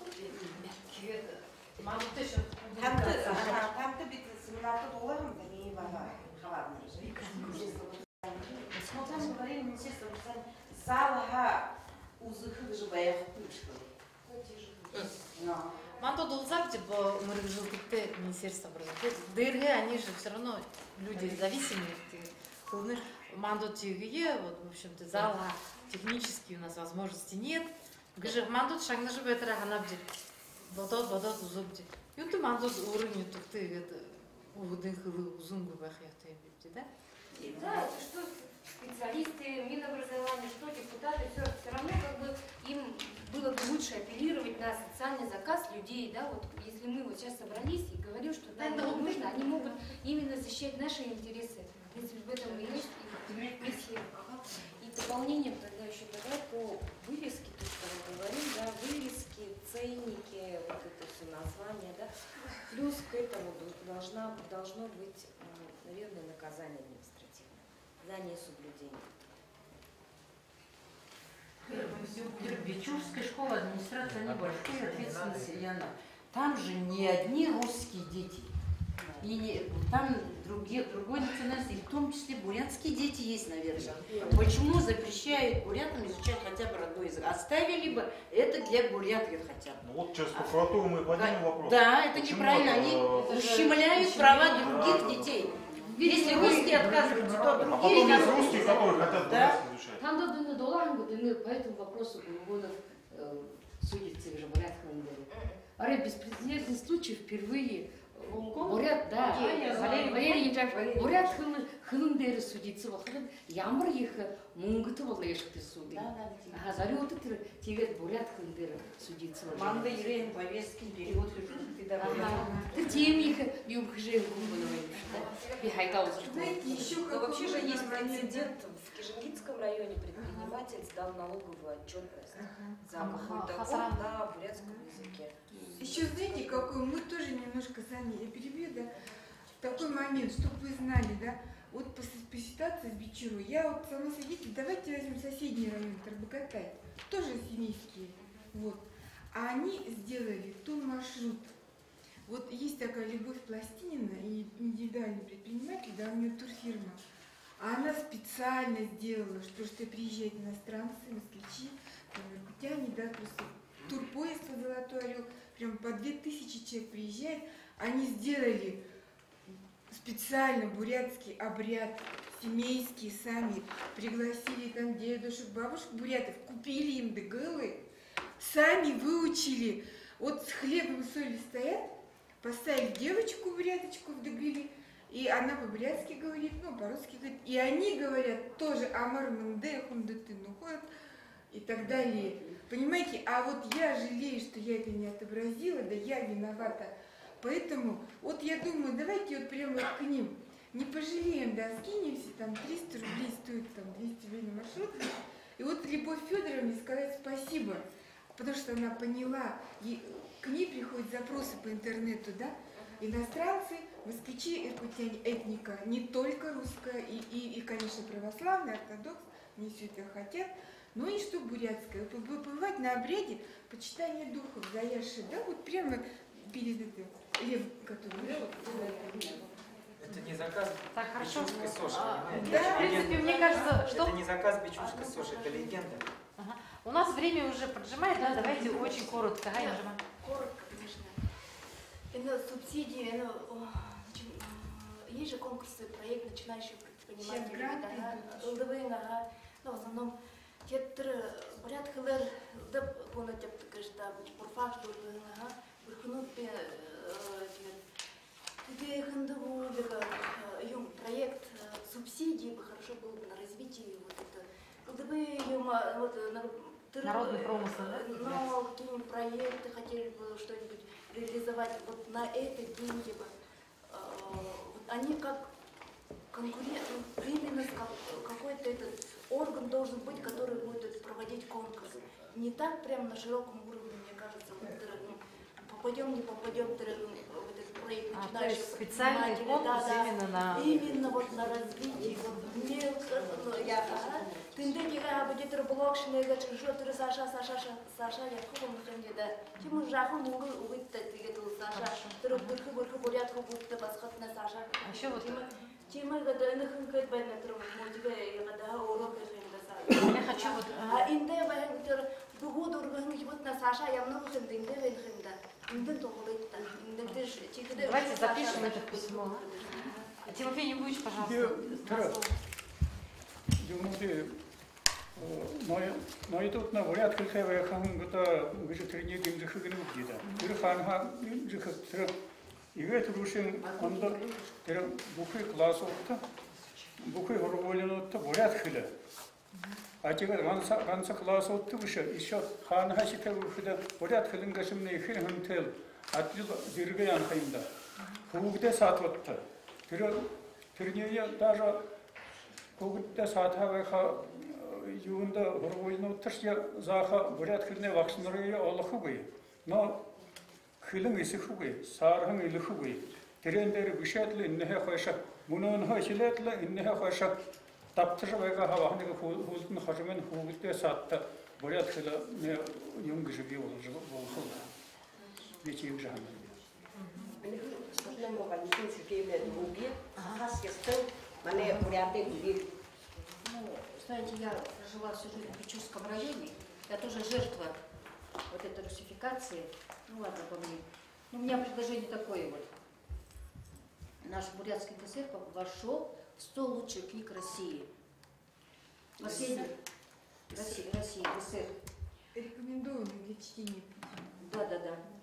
кет. Манд тэшэ. Хамты бит семинарда долларом да не бага хаварный. Смотрим, говорим, Министерство залха узыхы же баяхтучка. Мандо долзап типа мырыжылдыкты Министерство образования. ДРГ, они же все равно люди зависимые. Мандо тигие, вот в общем-то зала технически у нас возможности нет. Гжи мандо шагна же бетра ханабди. Бодот узубди. Юнты мандо уровень тухты это увудын хылы узунгу бахяхты бити, да? Да, это что специалисты Минобразования, что депутаты, все равно как бы им было бы лучше апеллировать на социальный заказ людей, да, вот если мы вот сейчас собрались и говорим, что да, нам нужно, они могут именно защищать наши интересы. В принципе, в этом и есть миссия. И дополнением тогда еще давай по вывеске, то, что мы говорим, да, вывески, ценники, вот это все название, да, плюс к этому должно быть, наверное, наказание административное за несоблюдение. Бичурская школа, администрация небольшой, ответственность Ильяна. Там же не одни русские дети. И не, там другой национальности, и в том числе бурятские дети есть, наверное. Почему запрещают бурятам изучать хотя бы родной язык? Оставили бы это для бурятов хотя бы. Ну вот через прокуратуру мы поднимем вопрос. Да, это почему неправильно. Они ущемляют права других детей. Если русские отказывают, то другие... А потом есть русские, которые хотят бурятский изучать. Там до доллара по этому вопросу полгода судится уже бурят хлындеры. Аре беспрецедентный случай впервые. Бурят, да, Валерий Янчаев, бурят хлындеры судится, вахрын ямыр ехы мунгыты бол ешкты суды. Ага, заре оты тегет бурят хлындеры судится. Манда юрейн повестки перевод ты ты тем ехы юмхже гумбановый. Знаете, еще вообще же есть прецедент в Кижингинском районе, предприниматель сдал налоговую отчетность за какой-то год на бурятском языке. Еще знаете, какой мы тоже немножко сами, я перебью, да, такой момент, чтобы вы знали, да, вот по ситуации с Бичуру, я вот сама свидетель, давайте возьмем соседний район, Тарбакатай, тоже семейские, вот, а они сделали тон маршрут. Вот есть такая Любовь Пластинина, и индивидуальный предприниматель, да, у нее турфирма, а она специально сделала, что приезжают иностранцы, москвичи, иркутяне, да, просто турпоезд по Золотой Орел, прям по 2000 человек приезжает, они сделали специально бурятский обряд, семейский, сами пригласили там дедушек, бабушек бурятов, купили им дыгылы, сами выучили, вот с хлебом и солью стоят, поставили девочку буряточку в дыгыле, и она по-бурятски говорит, ну, по-русски говорит, и они говорят тоже амар мынде хундыты нухот и так далее. Понимаете, а вот я жалею, что я это не отобразила, да я виновата. Поэтому вот я думаю, давайте вот прямо вот к ним не пожалеем, да, скинемся, там 300 рублей стоит, там 200 рублей на маршрут. И вот Любовь Федоровне сказать спасибо, потому что она поняла, и к ней приходят запросы по интернету, да, иностранцы, москвичи, иркутяне, этника, не только русская, и конечно, православная, ортодокс, они все это хотят. Ну и что бурятское? Побывать на обряде почитания духов, заяши, да, вот прямо перед этим лев, который... Это не заказ бичурской соши, понимаете? Да, в принципе, мне кажется, что... Это не заказ бичурской соши, это легенда. Ага. У нас время уже поджимает, да, давайте очень коротко. Коротко, конечно. Это субсидии, есть же конкурсы, проект начинающих предпринимателей, ЛДВ, ну, в основном тетр бурят хылыр деп кону тепти кышта бурфак дурга бурхунуп ты хындыву юм проект субсидии бы хорошо было бы на развитие вот это ЛДВ юм вот народный промысел, да? Но какие-нибудь проекты хотели бы что-нибудь реализовать вот на это деньги бы они как конкурент, именно какой-то этот орган должен быть, который будет проводить конкурс. Не так прям на широком уровне, мне кажется, вот, попадем, не попадем в этот проект то начинаешь. есть специальный конкурс именно на... Именно вот на развитие, вот мелко, ну, я, тынды кега будет блок шнега, чужотыр Саша, я кубом хендеда. Чему жаху могу увидеть тегету Саша, тыры бырхы бурят будто басхатна Саша. А еще вот... Чему гада иных хынкет бэйна тру, мотиве гада урок хенда Саша. Я хочу вот... А инде бэйн дугу дурган вот на Саша, я много хенда, инде бэйн хенда. Инде тохлыйта, инде дыш, чикде... Давайте запишем это письмо. Тимофей Юрьевич, пожалуйста. Noi tot na voiat că trebuie că am găta găjă trănie din jăhă gână gida. Iar han jăhă tră ivet rușin anda ter bucui clasul ta bucui horvolino ta voiat khile. Acega gansa clasul ta vişe işe han ha şite khile voiat khilin găşım ne khir hantel atlı dirge yan kayında. Hugde satvatta. Trănie даже hugde satha ve юунда хорвойно тырчя заха бурят хилне вакшныры олохугы но хилин исихугы сархан илихугы терендер бишатлы иннеха хойша мунон хойшилетлы иннеха хойша таптыр вега хавахны хултын хажмен хугутте сатта бурят хила не юнгжиби болхул вечи жахан Можно много не сидеть в угле, а если мне буряты губи. Знаете, я прожила всю жизнь в Печорском районе, я тоже жертва вот этой русификации. Ну ладно, по мне. Ну, у меня предложение такое вот. Наш бурятский ГСР вошел в 100 лучших книг России. Последний. Россия, ГСР. Рекомендованный для чтения. Да.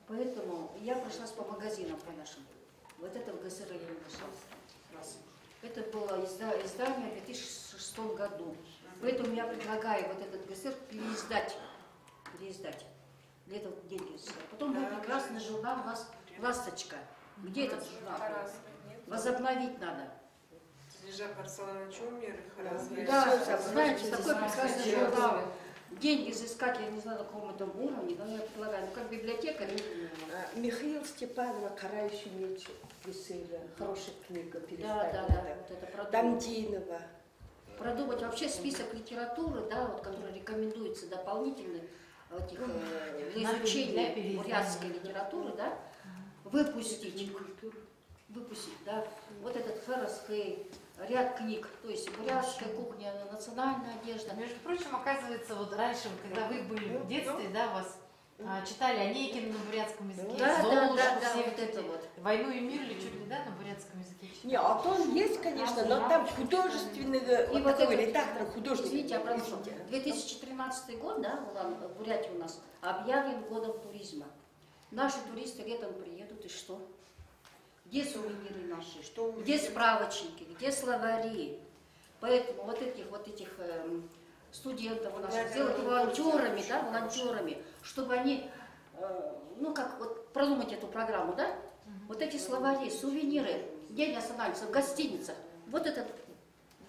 Поэтому я прошлась по магазинам по нашим. Вот это в ГСР я не нашла. Раз. Это было издание в 2006 году. Поэтому я предлагаю вот этот ГСР переиздать. Для этого деньги искать. Потом был прекрасный журнал у вас «Ласточка». Где этот журнал? Возобновить надо. Да, знаете, такой прекрасный журнал. Деньги изыскать, я не знаю, на каком это уровне, но я предлагаю, ну как библиотекарь. Михаил Степанова «Карающий меч» Веселья. Хорошая книга, перестать. Да, вот это продумать. Дамдинова. Продумать вообще список литературы, да, вот, который рекомендуется дополнительно этих, для изучения бурятской литературы, да, выпустить, да, вот этот Ферресхей, ряд книг, то есть бурятская кухня, национальная одежда. Между прочим, оказывается, вот раньше, когда вы были в детстве, да, вас читали Онегина на бурятском языке, Золушку, все вот это вот. «Войну и мир» ли чуть ли, да, на бурятском языке читали? Не, а то он есть, конечно, но там художественный, вот такой редактор художественный. Извините, я прошу. 2013 год, да, в Бурятии у нас объявлен годом туризма. Наши туристы летом приедут, и что? Где сувениры наши? Где справочники? Где словари? Поэтому вот этих студентов у нас сделать волонтерами, да, волонтерами, чтобы они, ну как вот продумать эту программу, да? Вот эти словари, сувениры, где они останавливаются? В гостиницах. Вот этот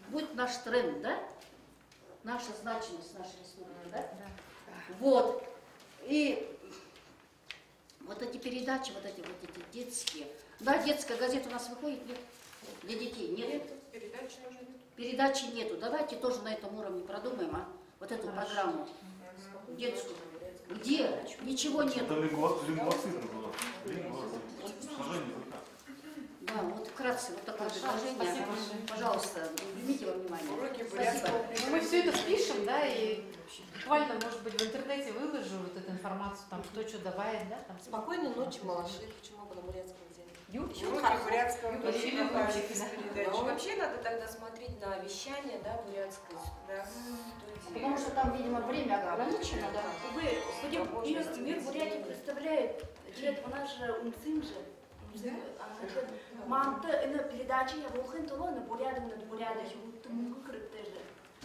будет наш тренд, да? Наша значимость нашей республики, да? Вот. И вот эти передачи, вот эти детские. Да, детская газета у нас выходит, нет? Для детей нет? Передачи нету. Давайте тоже на этом уровне продумаем, а? Вот эту программу детскую. Где? Ничего нет. Это лингвоцизм было. Да, вот вкратце вот такое предложение. Пожалуйста, примите во внимание. Спасибо. Ну, мы все это спишем, да, и буквально, может быть, в интернете выложу вот эту информацию, там, кто что добавит, да? Там. Спокойной ночи, малыши. Почему бы на бурятском взяли? Юрки бурятского. Вообще надо тогда смотреть на вещание, да, бурятское. Да. Потому что там, видимо, время ограничено, да. Мир Бурятии представляет, у нас же УНЦИМ же. Мамта, передача я волхен то на бурядом над бурядом,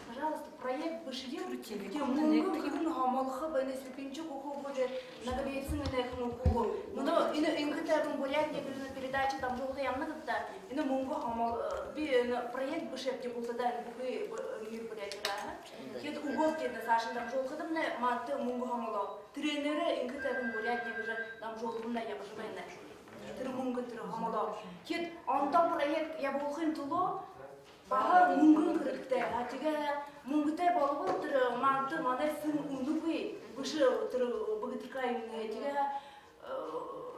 пожалуйста, проект бышье, где много хибн хамалха, бene слепинчу кухо будет наговеется на нехну кухо. Но инкатарум бурядне передача там волхен ямна ката, ина мунго хамал би проект бышье где был тогда бухи мир бурядия, да? Кед уголки на Сашин там волхен на манта мунго хамало. Тренеры инкатарум бурядне уже там волхен на я бышье. тірі мүмкін тірі хамада. Кет антан проект я болғын тұлы, баға мүмкін кірікті. Атыға мүмкіте балығы тірі манты мана сын ұнығы, бұшы тірі бұғытырқайымны. Атыға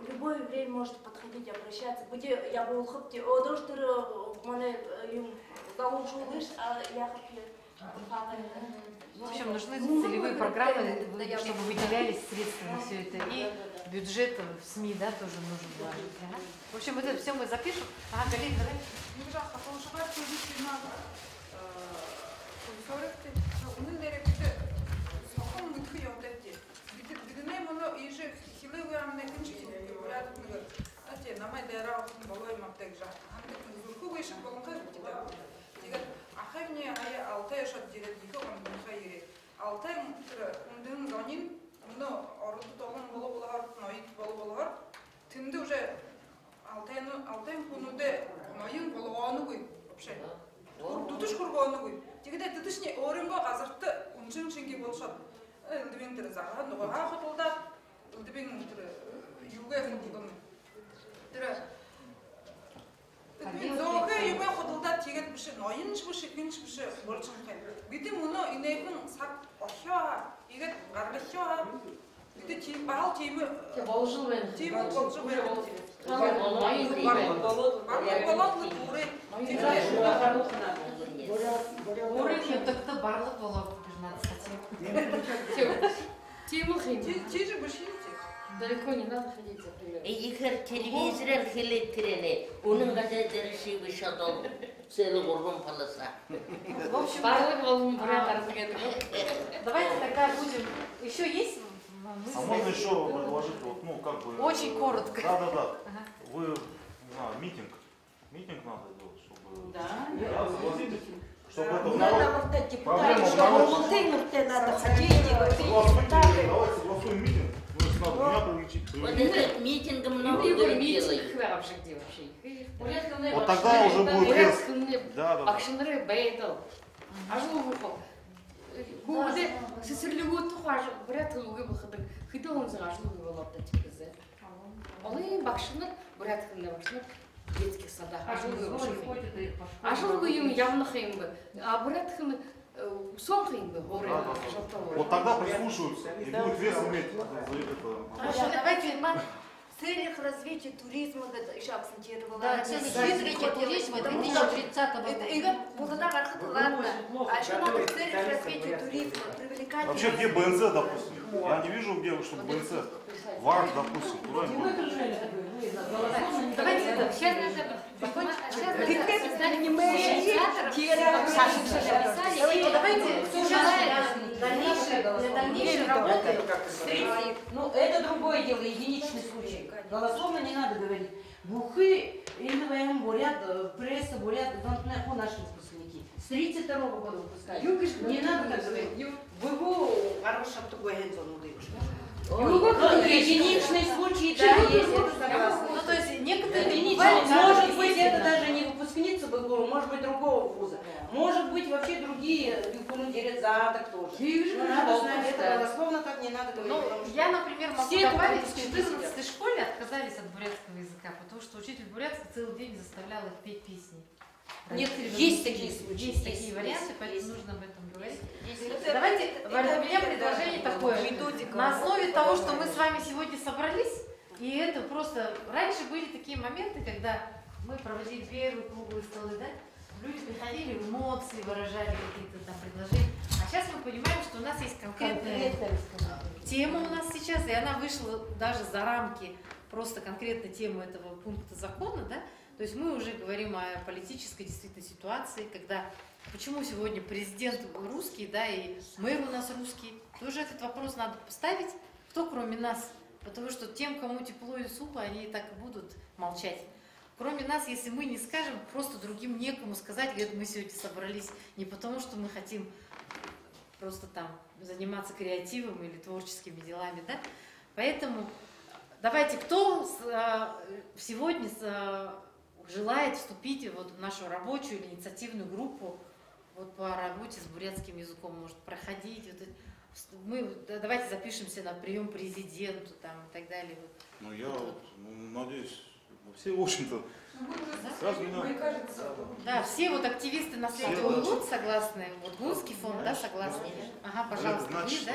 любое время может подходить, обращаться. Где я болғып, одош тірі мана заложу лыж, а я хочу. В общем, нужны целевые программы, чтобы выделялись средства на все это. И бюджет в СМИ, да, тоже нужен вложить. Ага. В общем, это все мы запишем. Ага, коллеги, давай. Ахевне ая Алтай шат дирет дихогам хайре. Алтай ундын ганин, но орду тогон болар, ноит болар. Тинде уже Алтай хунуде ноин болгону гой вообще. Тутуш кургону гой. Тигиде тутушне орынга азыртты унчын чынги болшат. Элдибин тире заган нога хатылда. Элдибин тире юга хатылдан. Тире Зоға үйме құдылда тегет бүші, нойынш бүші, күнш бүші болчын қай. Биді мұны инейдің сақ ошуа, егет ғарлышуа, биді бағал теймі... Болжыл бән. Теймі болжыл бән. Барлық болады, Теймі қиын. Тейжі бүші Далеко не надо ходить за примером. Егер телевизор хилеттерене, onun gazetleri şey bir şadol, seni kurban palasa. В общем, давайте тогда будем. Еще есть? А можно еще предложить, вот, ну, как бы... Очень коротко. Да. Ага. Вы, не знаю, митинг надо делать, чтобы... Да, согласитесь? Чтобы это в народ... Проблема в народе. Надо ходить. Давайте согласуем митинг. Вот этот митинг много делает. Вот тогда уже будет... Акшынры бәйділ. Ажыл ғұқыл. Көңілде сесірлігі тұқажы бірәт ғылығы бұқыдың. Хиді онзың ажылығы болапты текізі. Олай бақшыныр бірәт ғылығы бақшыныр. Детский садах. Ажылығы үйім явны қиын бы. А бірәт ғылығы сон қиын бы. Вот тогда прислушаются и будет вес иметь за это. Давайте в целях развития туризма еще акцентировала. Да, целях развития туризма 2030 года. Игорь, ладно. А еще надо в целях развития туризма привлекать... Вообще, где БНЗ, допустим? Я не вижу, где, чтобы БНЗ. ВАР, допустим, куда им будет? Давайте это. Сейчас дальнейшей работы. Ну, это другое дело, единичный случай. Голословно не надо говорить. Бухы, именно бурят, пресса, бурят, наши выпускники. С 32-го года выпускали. Не надо так говорить. Вы хорошо такой гензон удаешь. Единичный случай, да, есть, это согласна. Ну, то есть некоторые... Может быть, это даже не выпускница БГУ, может быть, другого вуза. Может быть, вообще другие, дирекзаток тоже. Но надо знать, это голословно так не надо говорить. Ну, я, например, могу добавить, что в 14 школе отказались от бурятского языка, потому что учитель бурятский целый день заставлял их петь песни. Нет, есть такие случаи. Есть такие варианты, поэтому нужно об этом говорить. Давайте, у меня предложение такое. На основе того, что мы с вами сегодня собрались, и это просто... Раньше были такие моменты, когда мы проводили первые круглые столы, да? Люди приходили, эмоции выражали, какие-то там предложения. А сейчас мы понимаем, что у нас есть конкретная тема у нас сейчас, и она вышла даже за рамки просто конкретно темы этого пункта закона, да? То есть мы уже говорим о политической действительно ситуации, когда почему сегодня президент русский, да, и мэр у нас русский. Тоже этот вопрос надо поставить. Кто кроме нас? Потому что тем, кому тепло и сухо, они и так и будут молчать. Кроме нас, если мы не скажем, просто другим некому сказать, говорят, мы сегодня собрались не потому, что мы хотим просто там заниматься креативом или творческими делами, да? Поэтому давайте, кто сегодня желает вступить вот в нашу рабочую или инициативную группу вот по работе с бурятским языком, может проходить. Вот, мы давайте запишемся на прием президенту там, и так далее. Ну я вот, надеюсь, Все, в общем-то, сразу меня... Да, все вот активисты наследия УНУТ согласны. Вот Гунский фонд, да, согласны? Ага, пожалуйста, есть, да?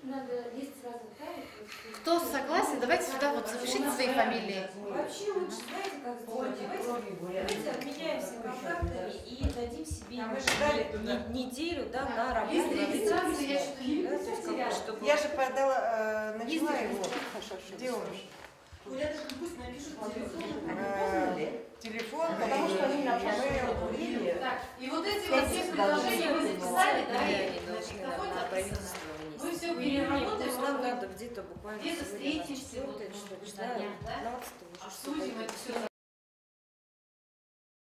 Надо лист сразу ставить. Кто согласен, давайте сюда вот запишите свои фамилии. Вообще лучше, знаете, как сделать? Давайте обменяемся контактами и дадим себе неделю, да, на работу. Если регистрацию, я что-то не чтобы... Я же подала, начала его. Где он? Пусть напишут телефон, потому что они нам уже... Так, и вот эти вот все предложения вы записали, да, и на правительство вынести. мы все То переработаем, есть нам надо где-то буквально где-то встретимся, вот, что может быть, числа на днях, да? 15 уже Обсудим это все